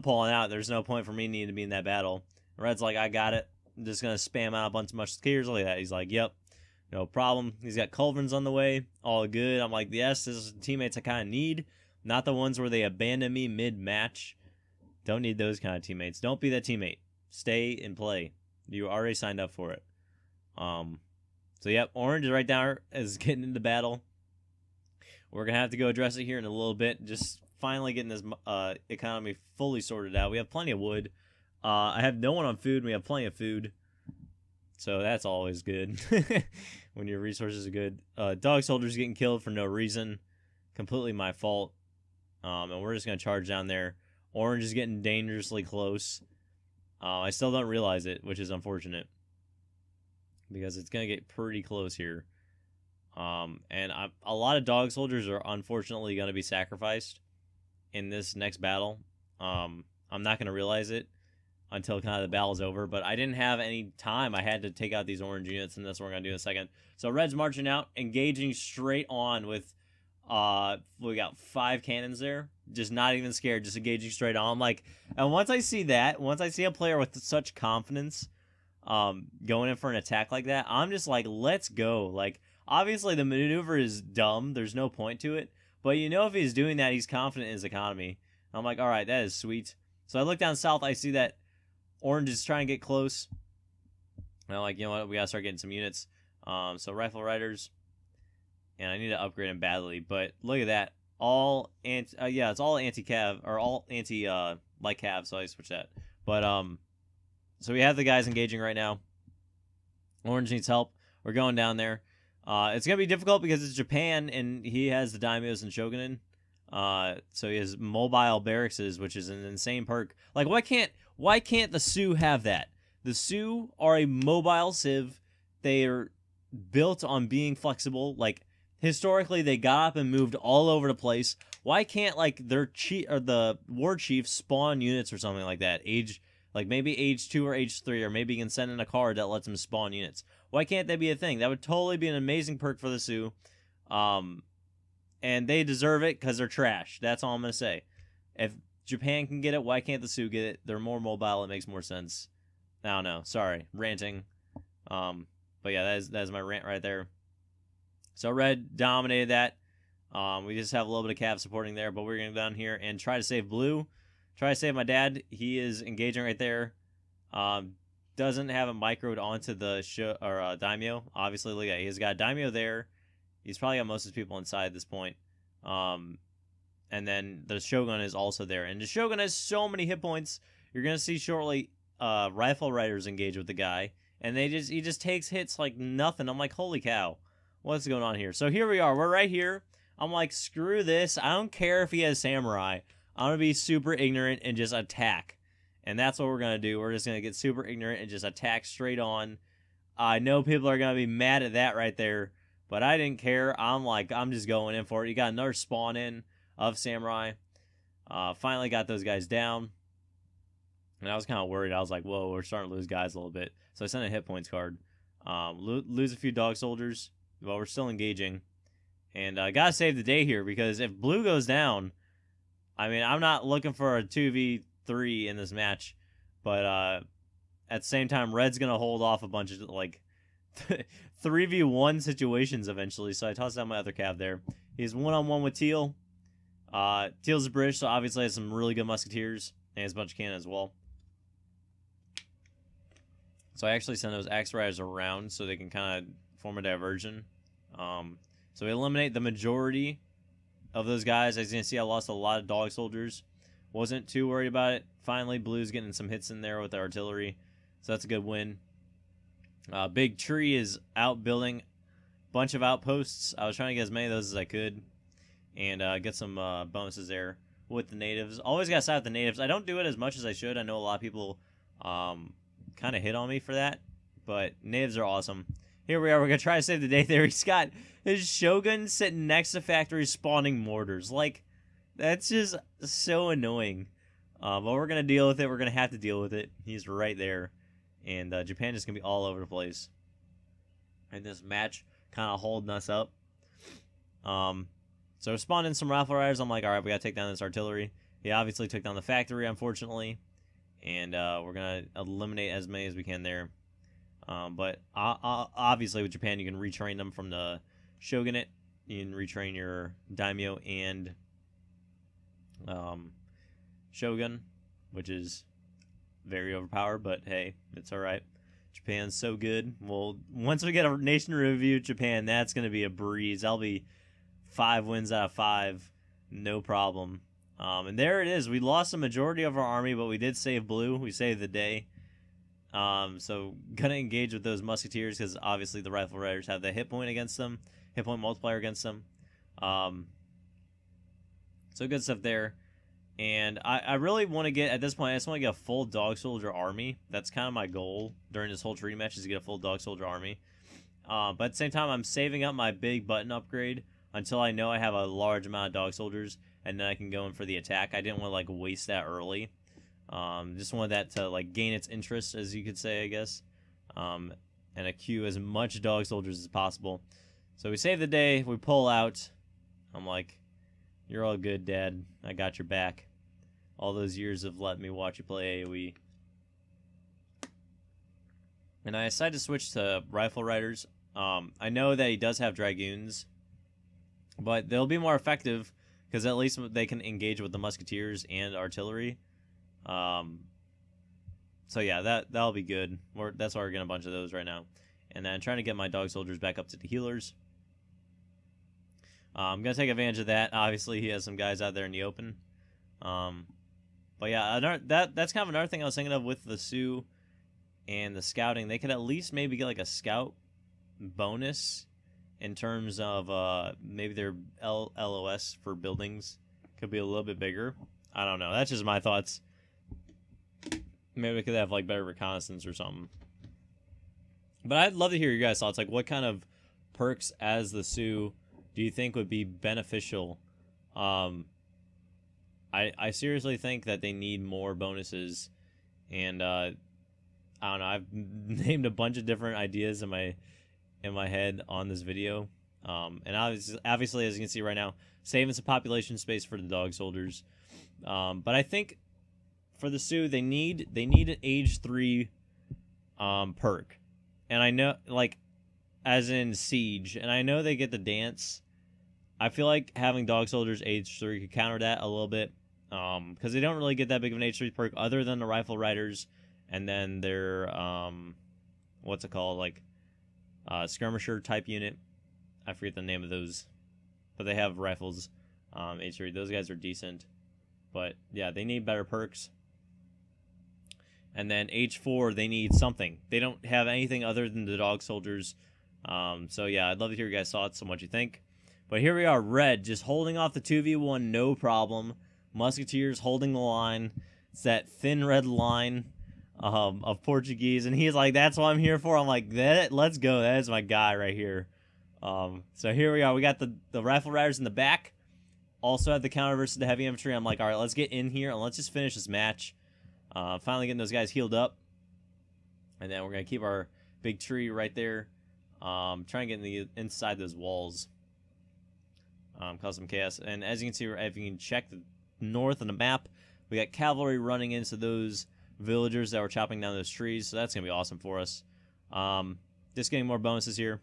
pulling out. There's no point for me needing to be in that battle. Red's like, I got it. I'm just gonna spam out a bunch of musketeers. Look at that. He's like, yep, no problem. He's got culverins on the way. All good. I'm like, yes, this is the teammates I kind of need. Not the ones where they abandon me mid-match. Don't need those kind of teammates. Don't be that teammate. Stay and play. You already signed up for it. So yep, orange is right down, is getting into battle. We're gonna have to go address it here in a little bit. Just finally getting this economy fully sorted out. We have plenty of wood. I have no one on food. We have plenty of food, so that's always good when your resources are good. Dog soldiers getting killed for no reason, completely my fault. And we're just gonna charge down there. Orange is getting dangerously close. I still don't realize it, which is unfortunate, because it's going to get pretty close here. And a lot of dog soldiers are unfortunately going to be sacrificed in this next battle. I'm not going to realize it until kind of the battle's over, but I didn't have any time. I had to take out these orange units, and that's what we're going to do in a second. So red's marching out, engaging straight on with, we got 5 cannons there. Just not even scared, just engaging straight on. I'm like, and once I see a player with such confidence, going in for an attack like that, I'm just like, let's go. Like, obviously the maneuver is dumb. There's no point to it. But you know, if he's doing that, he's confident in his economy. I'm like, all right, that is sweet. So I look down south. I see that orange is trying to get close. And I'm like, you know what? We got to start getting some units. So rifle riders. And I need to upgrade them badly. But look at that. All it's all anti-cav, or all anti-light cav, so I switch that. But, so we have the guys engaging right now. Orange needs help. We're going down there. It's going to be difficult because it's Japan, and he has the daimyos and shogunin. So he has mobile barracks, which is an insane perk. Like, why can't the Sioux have that? The Sioux are a mobile civ. They are built on being flexible. Like, historically, they got up and moved all over the place. Why can't like their chief or the war chief spawn units or something like that? Maybe age 2 or age 3, or maybe you can send in a card that lets them spawn units. Why can't that be a thing? That would totally be an amazing perk for the Sioux. And they deserve it because they're trash. That's all I'm gonna say. If Japan can get it, why can't the Sioux get it? They're more mobile. It makes more sense. I don't know. Sorry, ranting. But yeah, that is my rant right there. So red dominated that. We just have a little bit of Cav supporting there, but we're going to go down here and try to save blue. Try to save my dad. He is engaging right there. Doesn't have a microed onto the daimyo. Obviously, look at it. He's got a daimyo there. He's probably got most of his people inside at this point. And then the shogun is also there. And the shogun has so many hit points. You're going to see shortly rifle riders engage with the guy. And he just takes hits like nothing. I'm like, holy cow. What's going on here? So here we are. We're right here. I'm like, screw this. I don't care if he has samurai. I'm going to be super ignorant and just attack. And that's what we're going to do. We're just going to get super ignorant and just attack straight on. I know people are going to be mad at that right there. But I didn't care. I'm just going in for it. You got another spawn in of samurai. Finally got those guys down. And I was kind of worried. I was like, whoa, we're starting to lose guys a little bit. So I sent a hit points card. Lose a few dog soldiers. Well, we're still engaging. And I got to save the day here, because if blue goes down, I mean, I'm not looking for a 2v3 in this match. But at the same time, red's going to hold off a bunch of, like, 3v1 situations eventually. So I tossed out my other Cav there. He's one-on-one with Teal. Teal's British, so obviously has some really good musketeers. And has a bunch of cannon as well. So I actually send those axe riders around so they can kind of form a diversion. So we eliminate the majority of those guys. As you can see, I lost a lot of dog soldiers. Wasn't too worried about it. Finally, blue's getting some hits in there with the artillery. So that's a good win. Big Tree is out building a bunch of outposts. I was trying to get as many of those as I could. And get some bonuses there with the natives. Always got to side with the natives. I don't do it as much as I should. I know a lot of people kind of hit on me for that. But natives are awesome. Here we are. We're going to try to save the day there. He's got his shogun sitting next to factory spawning mortars. Like, that's just so annoying. But we're going to deal with it. We're going to have to deal with it. He's right there. And Japan is going to be all over the place. And this match kind of holding us up. So spawning some rifle riders. I'm like, all right, we got to take down this artillery. He obviously took down the factory, unfortunately. And we're going to eliminate as many as we can there. But obviously with Japan, you can retrain them from the shogunate. You can retrain your daimyo and shogun, which is very overpowered. But hey, it's all right. Japan's so good. Well, once we get a nation review of Japan, that's going to be a breeze. I'll be 5 wins out of 5, no problem. And there it is. We lost the majority of our army, but we did save blue. We saved the day. So gonna engage with those musketeers, because obviously the rifle riders have the hit point against them, hit point multiplier against them. So good stuff there. And I really want to get, at this point, I just want to get a full dog soldier army. That's kind of my goal during this whole treaty match, is to get a full dog soldier army. But at the same time, I'm saving up my big button upgrade until I know I have a large amount of dog soldiers, and then I can go in for the attack. I didn't want to like waste that early. Just wanted that to like gain its interest, as you could say, I guess. And accrue as much dog soldiers as possible. So we save the day, we pull out. I'm like, you're all good, Dad. I got your back. All those years of letting me watch you play AoE. And I decided to switch to rifle riders. I know that he does have dragoons, but they'll be more effective because at least they can engage with the musketeers and artillery. So yeah, that'll be good. That's why we're getting a bunch of those right now. And then trying to get my dog soldiers back up to the healers. I'm going to take advantage of that. Obviously, he has some guys out there in the open. But yeah, that's kind of another thing I was thinking of with the Sioux and the scouting. They could at least maybe get like a scout bonus in terms of maybe their LOS for buildings could be a little bit bigger. I don't know. That's just my thoughts. Maybe we could have like better reconnaissance or something. But I'd love to hear your guys' thoughts. Like, what kind of perks as the Sioux do you think would be beneficial I seriously think that they need more bonuses, and I don't know. I've named a bunch of different ideas in my head on this video, and obviously, as you can see right now, saving some population space for the dog soldiers. But I think for the Sioux, they need an age 3 perk, and I know, like, as in Siege, and I know they get the dance. I feel like having dog soldiers age 3 could counter that a little bit, because they don't really get that big of an age 3 perk other than the rifle riders, and then their what's it called, like skirmisher type unit. I forget the name of those, but they have rifles. Age 3. Those guys are decent, but yeah, they need better perks. And then age 4, they need something. They don't have anything other than the dog soldiers. So yeah, I'd love to hear your guys' thoughts on what you think. But here we are, Red, just holding off the 2v1, no problem. Musketeers holding the line. It's that thin red line of Portuguese, and he's like, that's what I'm here for. I'm like, let's go. That is my guy right here. So here we are. We got the rifle riders in the back. Also have the counter versus the heavy infantry. I'm like, all right, let's get in here and let's just finish this match. Finally getting those guys healed up. And then we're going to keep our big tree right there. Try and get inside those walls. Cause some chaos. And as you can see, if you can check the north on the map, we got cavalry running into those villagers that were chopping down those trees. So that's going to be awesome for us. Just getting more bonuses here.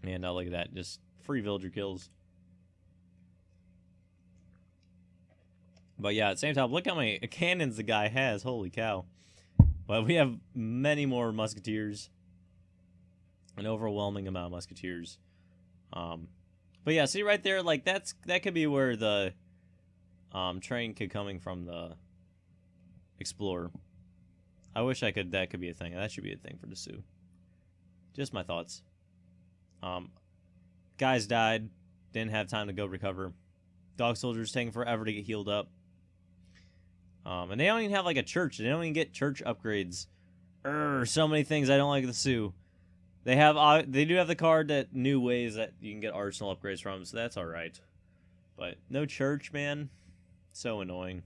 And look at that. Just free villager kills. But yeah, at the same time, look how many cannons the guy has. Holy cow. But we have many more musketeers. An overwhelming amount of musketeers. But yeah, see right there, like that could be where the train could coming from the Explorer. I wish that could be a thing. That should be a thing for the Sioux. Just my thoughts. Guys died, didn't have time to go recover. Dog soldiers taking forever to get healed up. And they don't even have like a church. They don't even get church upgrades. So many things I don't like the Sioux. They do have the card that new ways that you can get arsenal upgrades from, so that's all right. But no church, man. So annoying.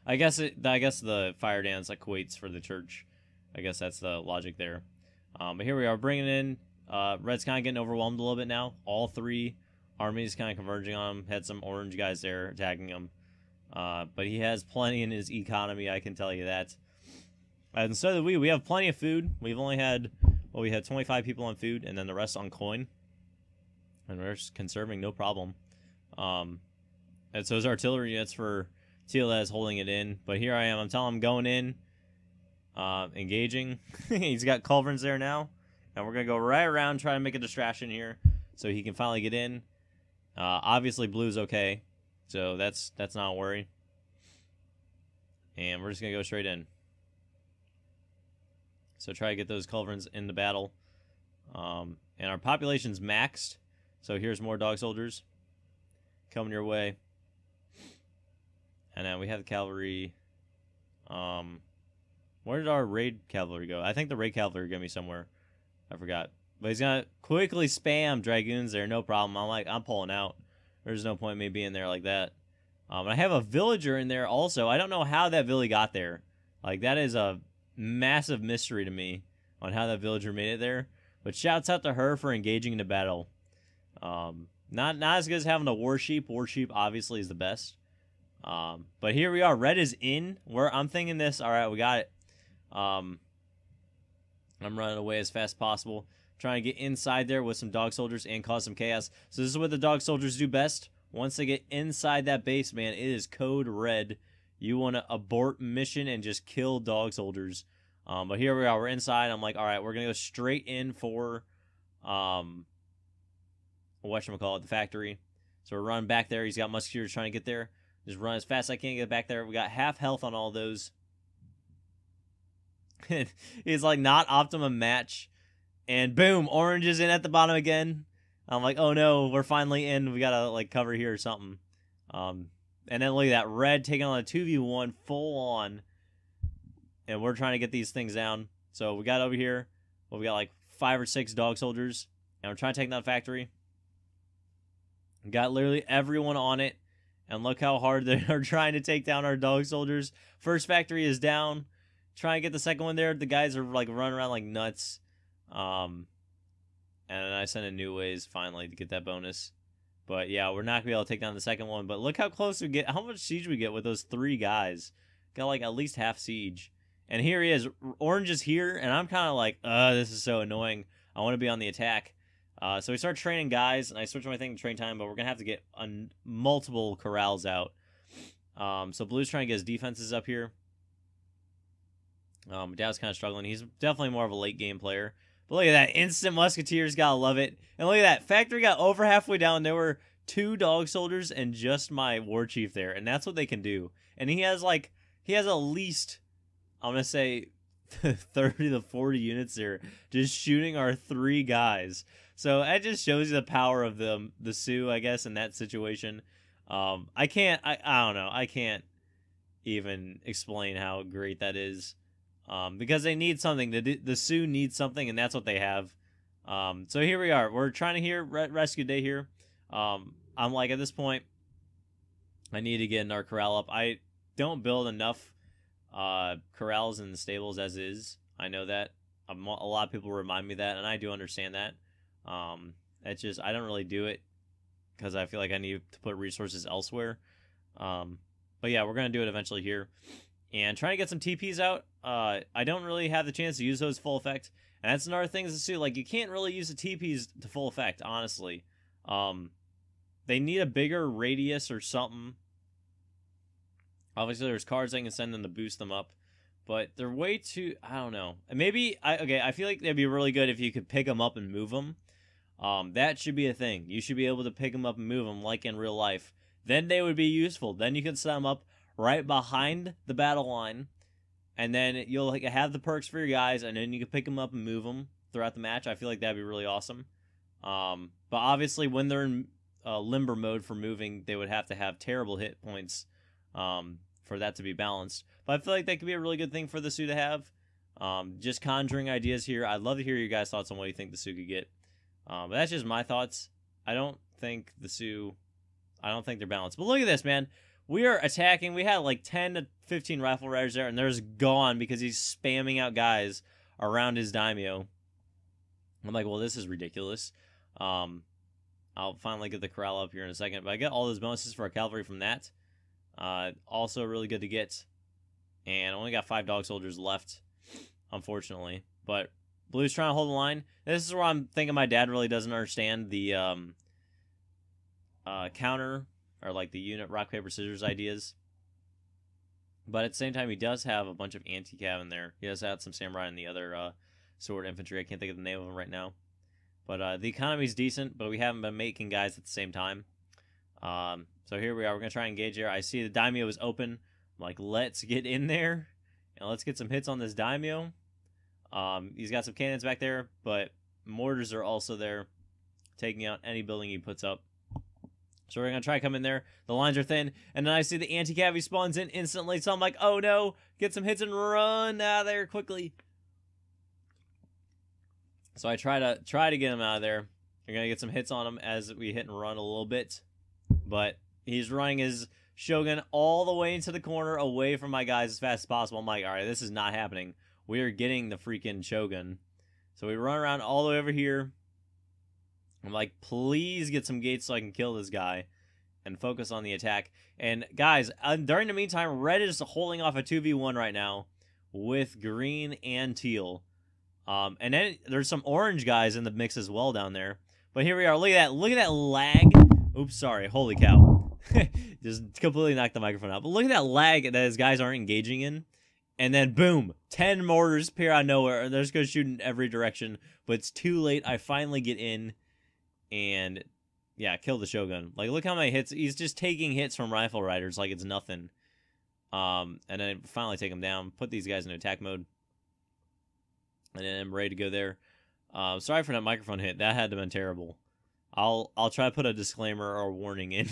I guess the fire dance equates for the church. I guess that's the logic there. But here we are bringing in. Red's kind of getting overwhelmed a little bit now. All 3 armies kind of converging on him. Had some orange guys there attacking him. But he has plenty in his economy, I can tell you that. And so do we. We have plenty of food. We've only had, well, we had 25 people on food, and then the rest on coin. And we're just conserving, no problem. And so is artillery units for Tila holding it in. But here I am. I'm telling him going in, engaging. He's got culverins there now. And we're going to go right around, try to make a distraction here so he can finally get in. Obviously, blue's okay. So that's not a worry. And we're just going to go straight in. So try to get those culverins in the battle. And our population's maxed. So here's more dog soldiers coming your way. And then we have the cavalry. Where did our raid cavalry go? I think the raid cavalry got me somewhere. I forgot. But he's going to quickly spam dragoons there. No problem. I'm pulling out. There's no point in me being there like that. And I have a villager in there also. I don't know how that village got there. Like, that is a massive mystery to me on how that villager made it there. But shouts out to her for engaging in the battle. Not as good as having a war sheep. War sheep obviously is the best. But here we are. Red is in. I'm thinking this. All right, we got it. I'm running away as fast as possible. Trying to get inside there with some dog soldiers and cause some chaos. So this is what the dog soldiers do best. Once they get inside that base, man, it is code red. You want to abort mission and just kill dog soldiers. But here we are. We're inside. I'm like, all right, we're going to go straight in for, whatchamacallit, the factory. So we're running back there. He's got musketeers trying to get there. Just run as fast as I can, get back there. We got half health on all those. It's like not optimum match. And boom, orange is in at the bottom again. I'm like, oh no, we're finally in. We gotta like cover here or something. And then look at that, red taking on a 2v1 full on. And we're trying to get these things down. So we got over here, well, we got like 5 or 6 dog soldiers. And we're trying to take down the factory. Got literally everyone on it. And look how hard they are trying to take down our dog soldiers. First factory is down. Try and get the second one there. The guys are like running around like nuts. And I sent in new ways finally to get that bonus. But yeah, we're not going to be able to take down the second one. But look how close we get. How much siege we get with those 3 guys. Got like at least half siege. And here he is. Orange is here. And I'm kind of like, this is so annoying. I want to be on the attack. So we start training guys. And I switched my thing to train time. But we're going to have to get multiple corrals out. So Blue's trying to get his defenses up here. Dad's kind of struggling. He's definitely more of a late game player. But look at that. Instant Musketeers. Gotta love it. And look at that. Factory got over halfway down. There were 2 dog soldiers and just my war chief there. And that's what they can do. And he has at least, I'm going to say 30 to 40 units there just shooting our 3 guys. So that just shows you the power of the Sioux, I guess, in that situation. I don't know. I can't even explain how great that is. Because they need something. The Sioux needs something, and that's what they have. So here we are. We're trying to hear rescue day here. I'm like, at this point, I need to get our corral up. I don't build enough corrals in the stables as is. I know that. A lot of people remind me of that, and I do understand that. It's just, I don't really do it because I feel like I need to put resources elsewhere. But yeah, we're going to do it eventually here. And trying to get some TPs out. I don't really have the chance to use those full effect. And that's another thing to see. Like, you can't really use the TPs to full effect, honestly. They need a bigger radius or something. Obviously, there's cards I can send them to boost them up. But they're way too... I don't know. Maybe... I feel like they'd be really good if you could pick them up and move them. That should be a thing. You should be able to pick them up and move them like in real life. Then they would be useful. Then you could set them up right behind the battle line, and then you'll have the perks for your guys, and then you can pick them up and move them throughout the match. I feel like that'd be really awesome. But obviously, when they're in limber mode for moving, they would have to have terrible hit points for that to be balanced. But I feel like that could be a really good thing for the Sioux to have. Just conjuring ideas here. I'd love to hear your guys' thoughts on what you think the Sioux could get. But that's just my thoughts. I don't think the Sioux... I don't think they're balanced. But look at this, man. We are attacking. We had like 10 to 15 rifle riders there, and there's gone because he's spamming out guys around his daimyo. I'm like, well, this is ridiculous. I'll finally get the corral up here in a second. But I get all those bonuses for our cavalry from that. Also really good to get. And I only got 5 dog soldiers left, unfortunately. But Blue's trying to hold the line. This is where I'm thinking my dad really doesn't understand the counter... or like the unit rock, paper, scissors ideas. But at the same time, he does have a bunch of anti-cav in there. He does have some samurai and the other sword infantry. I can't think of the name of them right now. But the economy's decent, but we haven't been making guys at the same time. So here we are. We're going to try and engage here. I see the daimyo is open. I'm like, let's get in there. And let's get some hits on this daimyo. He's got some cannons back there, but mortars are also there, taking out any building he puts up. So we're going to try to come in there. The lines are thin. And then I see the anti-cav spawns in instantly. So I'm like, oh no. Get some hits and run out of there quickly. So I try to get him out of there. We're going to get some hits on him as we hit and run a little bit. But he's running his Shogun all the way into the corner away from my guys as fast as possible. I'm like, all right, this is not happening. We are getting the freaking Shogun. So we run around all the way over here. I'm like, please get some gates so I can kill this guy and focus on the attack. And guys, during the meantime, red is holding off a 2v1 right now with green and teal. And then there's some orange guys in the mix as well down there. But here we are. Look at that. Look at that lag. Oops, sorry. Holy cow. Just completely knocked the microphone out. But look at that lag that his guys aren't engaging in. And then, boom, 10 mortars appear out of nowhere. And they're just going to shoot in every direction. But it's too late. I finally get in. And, yeah, kill the Shogun. Like, look how many hits. He's just taking hits from rifle riders like it's nothing. And then finally take him down. Put these guys in attack mode. And then I'm ready to go there. Sorry for that microphone hit. That had to have been terrible. I'll try to put a disclaimer or warning in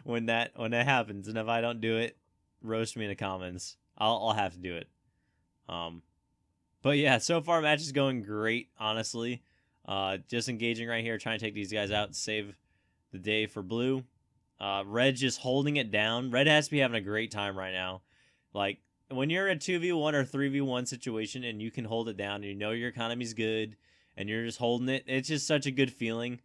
when that happens. And if I don't do it, roast me in the comments. I'll have to do it. But, yeah, so far match is going great, honestly. Just engaging right here, trying to take these guys out, save the day for blue. Red just holding it down. Red has to be having a great time right now. Like, when you're in a 2v1 or 3v1 situation and you can hold it down and you know your economy's good and you're just holding it, it's just such a good feeling.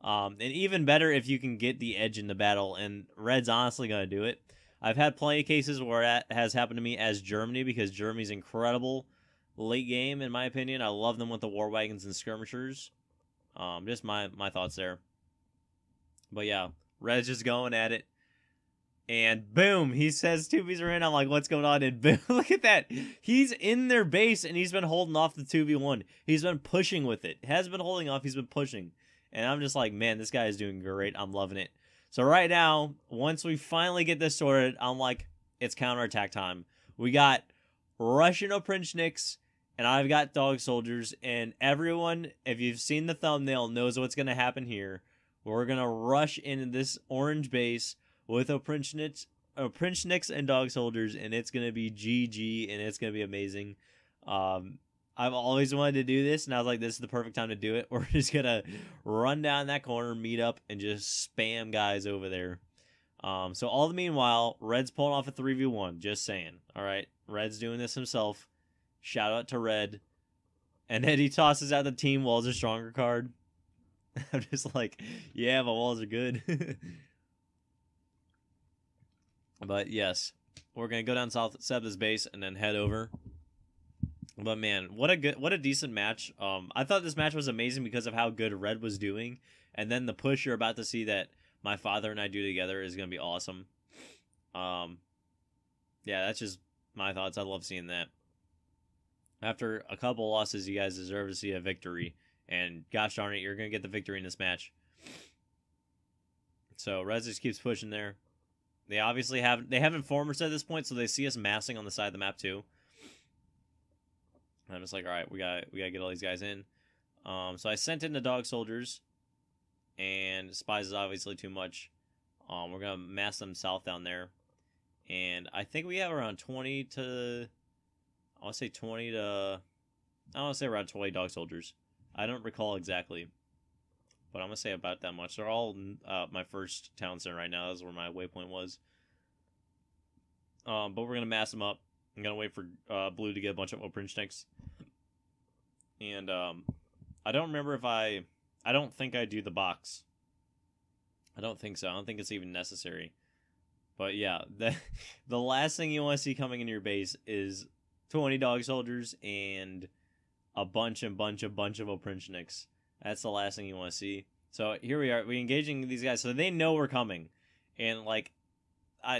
And even better if you can get the edge in the battle, and Red's honestly going to do it. I've had plenty of cases where that has happened to me as Germany, because Germany's incredible late game, in my opinion. I love them with the war wagons and skirmishers. Just my thoughts there. But yeah, Red's just going at it. And boom, he says 2Vs are in. I'm like, what's going on? And boom, look at that. He's in their base, and he's been holding off the 2v1. He's been pushing with it. Has been holding off. He's been pushing. And I'm just like, man, this guy is doing great. I'm loving it. So right now, once we finally get this sorted, I'm like, it's counterattack time. We got Russian Oprichniks, and I've got dog soldiers. And everyone, if you've seen the thumbnail, knows what's going to happen here. We're going to rush into this orange base with Oprichniks and dog soldiers, and it's going to be GG, and it's going to be amazing. I've always wanted to do this, and I was like, this is the perfect time to do it. We're just going to run down that corner, meet up, and just spam guys over there. So all the meanwhile, Red's pulling off a 3v1, just saying. All right, Red's doing this himself. Shout out to Red. And then he tosses out the team walls are stronger card. I'm just like, yeah, my walls are good. But yes, we're going to go down south, set this base, and then head over. But man, what a decent match. I thought this match was amazing because of how good Red was doing, and then the push you're about to see that my father and I do together is going to be awesome. Yeah, that's just my thoughts. I love seeing that. After a couple losses, you guys deserve to see a victory, and gosh darn it, you're going to get the victory in this match. So Red just keeps pushing there. They obviously have informers at this point, so they see us massing on the side of the map too. I'm just like, all right, we gotta get all these guys in. So I sent in the dog soldiers, and spies is obviously too much. We're gonna mass them south down there, and I think we have around 20 to, I want to say 20 to, I want to say around 20 dog soldiers. I don't recall exactly, but I'm gonna say about that much. They're all my first town center right now. That's where my waypoint was. But we're gonna mass them up. I'm gonna wait for blue to get a bunch of Oprichniks. And I don't remember if I don't think I do the box. I don't think so. I don't think it's even necessary. But yeah, the last thing you want to see coming into your base is 20 dog soldiers and a bunch of Oprichniks. That's the last thing you want to see. So here we are. We're engaging these guys, so they know we're coming. And like,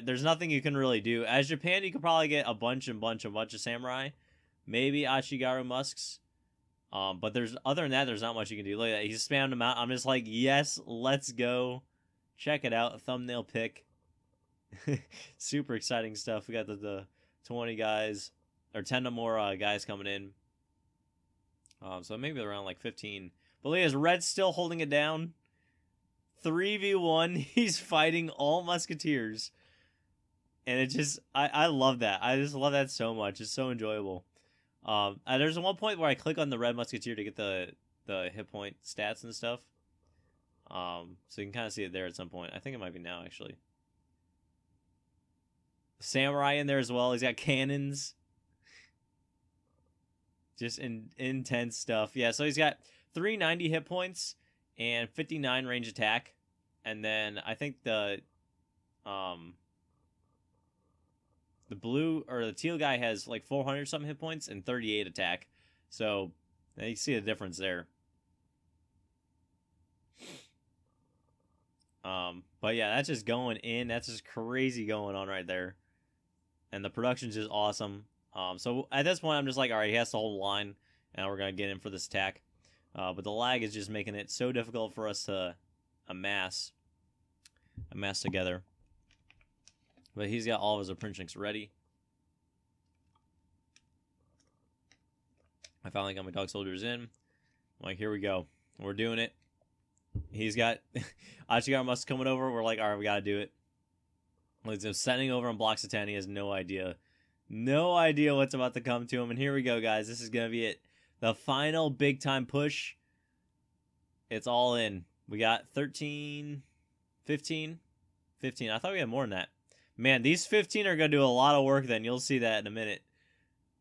there's nothing you can really do. As Japan, you could probably get a bunch of samurai, maybe Achigaru musks. But other than that, there's not much you can do. Look at that. He's spammed them out. I'm just like, yes, let's go. Check it out. A thumbnail pick. Super exciting stuff. We got the 20 guys, or 10 or more guys coming in. So maybe around like 15. But look at Red's still holding it down. 3v1. He's fighting all musketeers. And it just, I love that. I just love that so much. It's so enjoyable. There's one point where I click on the red musketeer to get the hit point stats and stuff. So you can kind of see it there at some point. I think it might be now, actually. Samurai in there as well. He's got cannons. Just intense stuff. Yeah, so he's got 390 hit points and 59 range attack. And then I think the blue or the teal guy has like 400 something hit points and 38 attack. So you see the difference there. But yeah, that's just going in. That's just crazy going on right there. And the production's just awesome. So at this point, I'm just like, all right, he has to hold the line, and we're going to get in for this attack. But the lag is just making it so difficult for us to amass together. But he's got all of his Oprichniks ready. I finally got my dog soldiers in. I'm like, here we go. We're doing it. He's got Achigaru Musk coming over. We're like, all right, we got to do it. He's sending over on blocks of 10. He has no idea. No idea what's about to come to him. And here we go, guys. This is going to be it. The final big-time push. It's all in. We got 13... 15? 15. I thought we had more than that. Man, these 15 are going to do a lot of work then. You'll see that in a minute.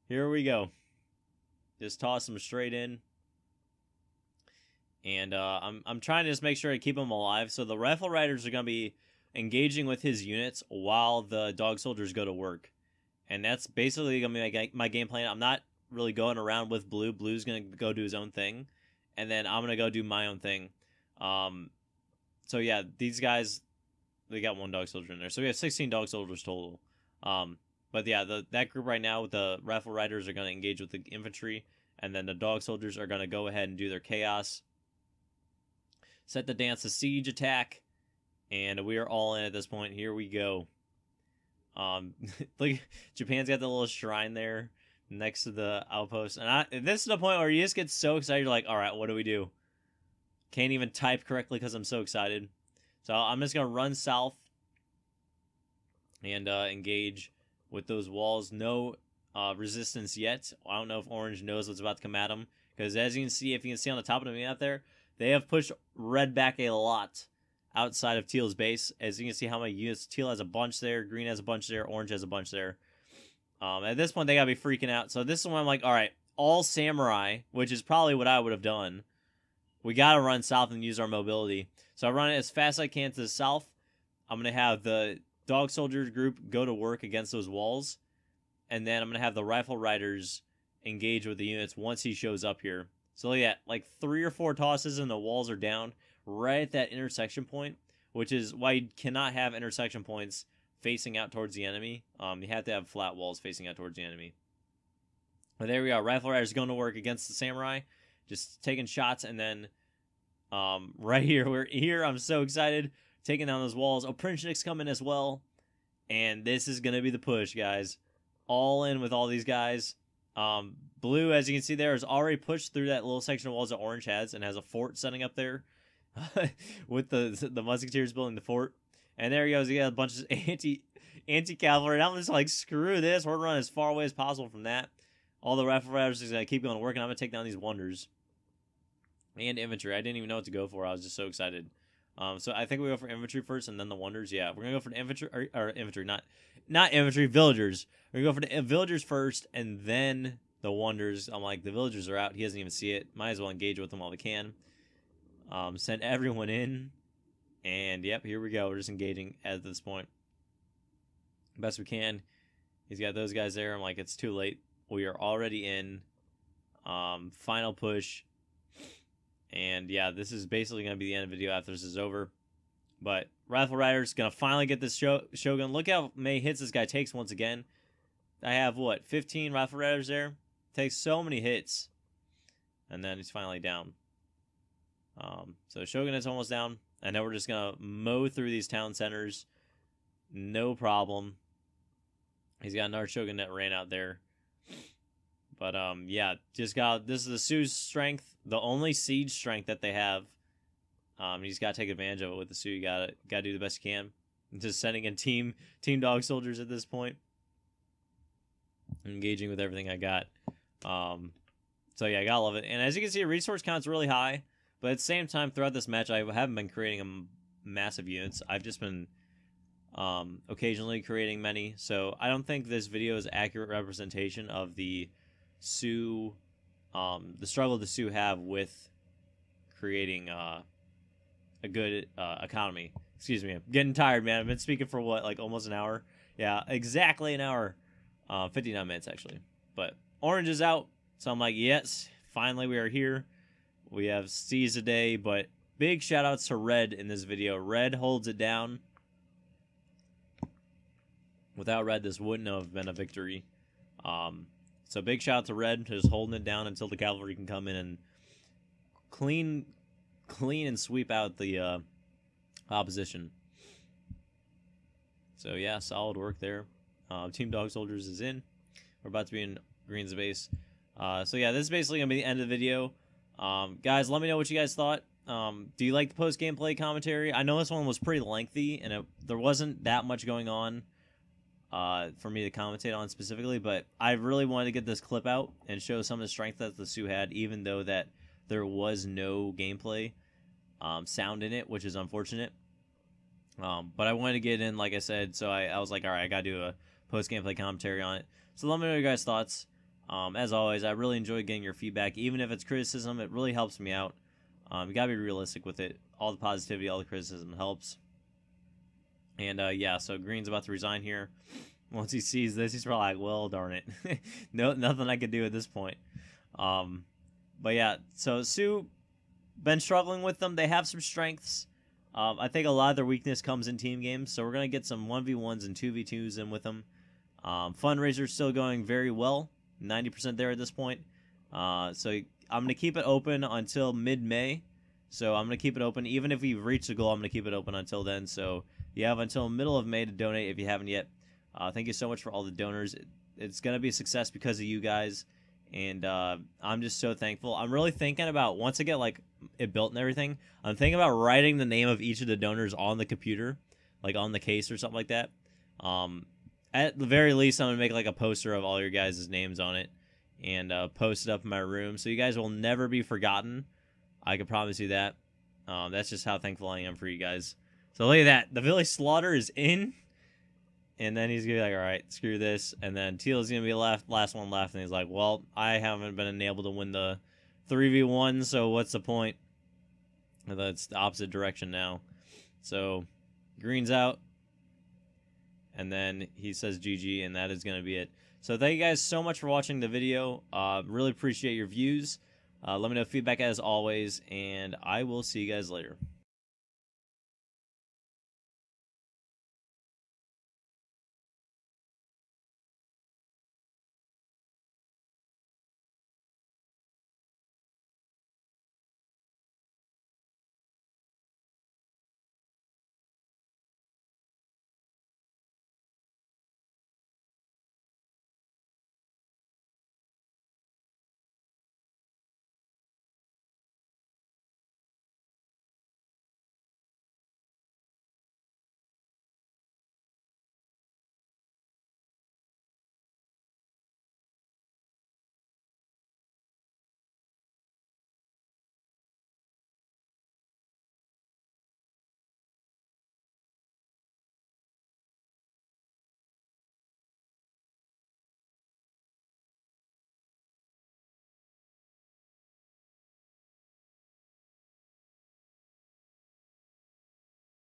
Here we go. Just toss them straight in. And I'm trying to just make sure I keep them alive. So the rifle riders are going to be engaging with his units while the dog soldiers go to work. And that's basically going to be my game plan. I'm not really going around with Blue. Blue's going to go do his own thing. And then I'm going to go do my own thing. So yeah, these guys, they got one dog soldier in there. So we have 16 dog soldiers total. But yeah, that group right now with the rifle riders are going to engage with the infantry. And then the dog soldiers are going to go ahead and do their chaos. Set the dance, the siege attack. And we are all in at this point. Here we go. Look, Japan's got the little shrine there next to the outpost. And this is the point where you just get so excited. You're like, all right, what do we do? Can't even type correctly because I'm so excited. So I'm just going to run south and engage with those walls. No resistance yet. I don't know if Orange knows what's about to come at him. Because as you can see, if you can see on the top of the map there, they have pushed Red back a lot outside of Teal's base. As you can see how many units. Teal has a bunch there. Green has a bunch there. Orange has a bunch there. At this point, they got to be freaking out. So this is when I'm like, all right, all samurai, which is probably what I would have done. We got to run south and use our mobility. So I run it as fast as I can to the south. I'm going to have the dog soldiers group go to work against those walls. And then I'm going to have the rifle riders engage with the units once he shows up here. So yeah, like 3 or 4 tosses and the walls are down right at that intersection point, which is why you cannot have intersection points facing out towards the enemy. You have to have flat walls facing out towards the enemy. But there we go. Rifle riders going to work against the samurai, just taking shots, and then right here, we're here. I'm so excited, taking down those walls. Oprichniks come in as well, and this is gonna be the push, guys. All in with all these guys. Blue, as you can see there, is already pushed through that little section of walls that Orange has, and has a fort setting up there with the musketeers building the fort. And there he goes. He got a bunch of anti-cavalry. And I'm just like, screw this. We're running as far away as possible from that. All the rifle riders are going to keep going to work, and I'm going to take down these wonders. And infantry. I didn't even know what to go for. I was just so excited. So I think we go for infantry first, and then the wonders. Yeah, we're going to go for the infantry, or infantry, not infantry, villagers. We're going to go for the villagers first, and then the wonders. I'm like, the villagers are out. He doesn't even see it. Might as well engage with them while we can. Send everyone in. And, yep, here we go. We're just engaging at this point. Best we can. He's got those guys there. I'm like, it's too late. We are already in. Final push. And, yeah, this is basically going to be the end of the video after this is over. But Rifle Rider's going to finally get this Shogun. Look how many hits this guy takes once again. I have, what, 15 Rifle Riders there? Takes so many hits. And then he's finally down. So Shogun is almost down. And then we're just going to mow through these town centers. No problem. He's got another Shogun that ran out there. But, yeah, this is the Sioux strength. The only siege strength that they have. You just got to take advantage of it with the Sioux. You got to do the best you can. Just sending in team dog soldiers at this point. Engaging with everything I got. So, yeah, I got to love it. And as you can see, resource count's really high. But at the same time, throughout this match, I haven't been creating massive units. I've just been occasionally creating many. So I don't think this video is accurate representation of the Sioux, the struggle the Sioux have with creating a good economy. Excuse me, I'm getting tired, man. I've been speaking for what, like almost an hour? Yeah, exactly an hour. 59 minutes, actually. But Orange is out. So I'm like, yes, finally we are here. We have C's a day, but big shout outs to Red in this video. Red holds it down. Without Red, this wouldn't have been a victory. So big shout out to Red, just holding it down until the cavalry can come in and clean and sweep out the opposition. So yeah, solid work there. Team Dog Soldiers is in. We're about to be in Green's base. So yeah, this is basically going to be the end of the video. Guys, let me know what you guys thought. Do you like the post-gameplay commentary? I know this one was pretty lengthy, and there wasn't that much going on for me to commentate on specifically, but I really wanted to get this clip out and show some of the strength that the Sioux had, even though that there was no gameplay sound in it, which is unfortunate. But I wanted to get in, like I said, so I was like, all right, I gotta do a post gameplay commentary on it. So let me know your guys' thoughts. As always, I really enjoy getting your feedback, even if it's criticism. It really helps me out. You gotta be realistic with it. All the positivity, all the criticism helps. And yeah, so Green's about to resign here. Once he sees this, he's probably like, well, darn it. No, nothing I can do at this point. But yeah, so Sioux, been struggling with them. They have some strengths. I think a lot of their weakness comes in team games, so we're going to get some 1v1s and 2v2s in with them. Fundraiser's still going very well, 90% there at this point. So I'm going to keep it open until mid-May. So I'm going to keep it open. Even if we reach the goal, I'm going to keep it open until then. So you have until middle of May to donate if you haven't yet. Thank you so much for all the donors. It's going to be a success because of you guys. And I'm just so thankful. I'm really thinking about, once I get like it built and everything, I'm thinking about writing the name of each of the donors on the computer, like on the case or something like that. At the very least, I'm gonna make like a poster of all your guys' names on it and post it up in my room, so you guys will never be forgotten. I can promise you that. That's just how thankful I am for you guys. So look at that. The village slaughter is in. And then he's going to be like, all right, screw this. And then Teal's going to be last one left. And he's like, well, I haven't been able to win the 3v1, so what's the point? And that's the opposite direction now. So Green's out. And then he says GG, and that is going to be it. So thank you guys so much for watching the video. Really appreciate your views. Let me know feedback as always, and I will see you guys later.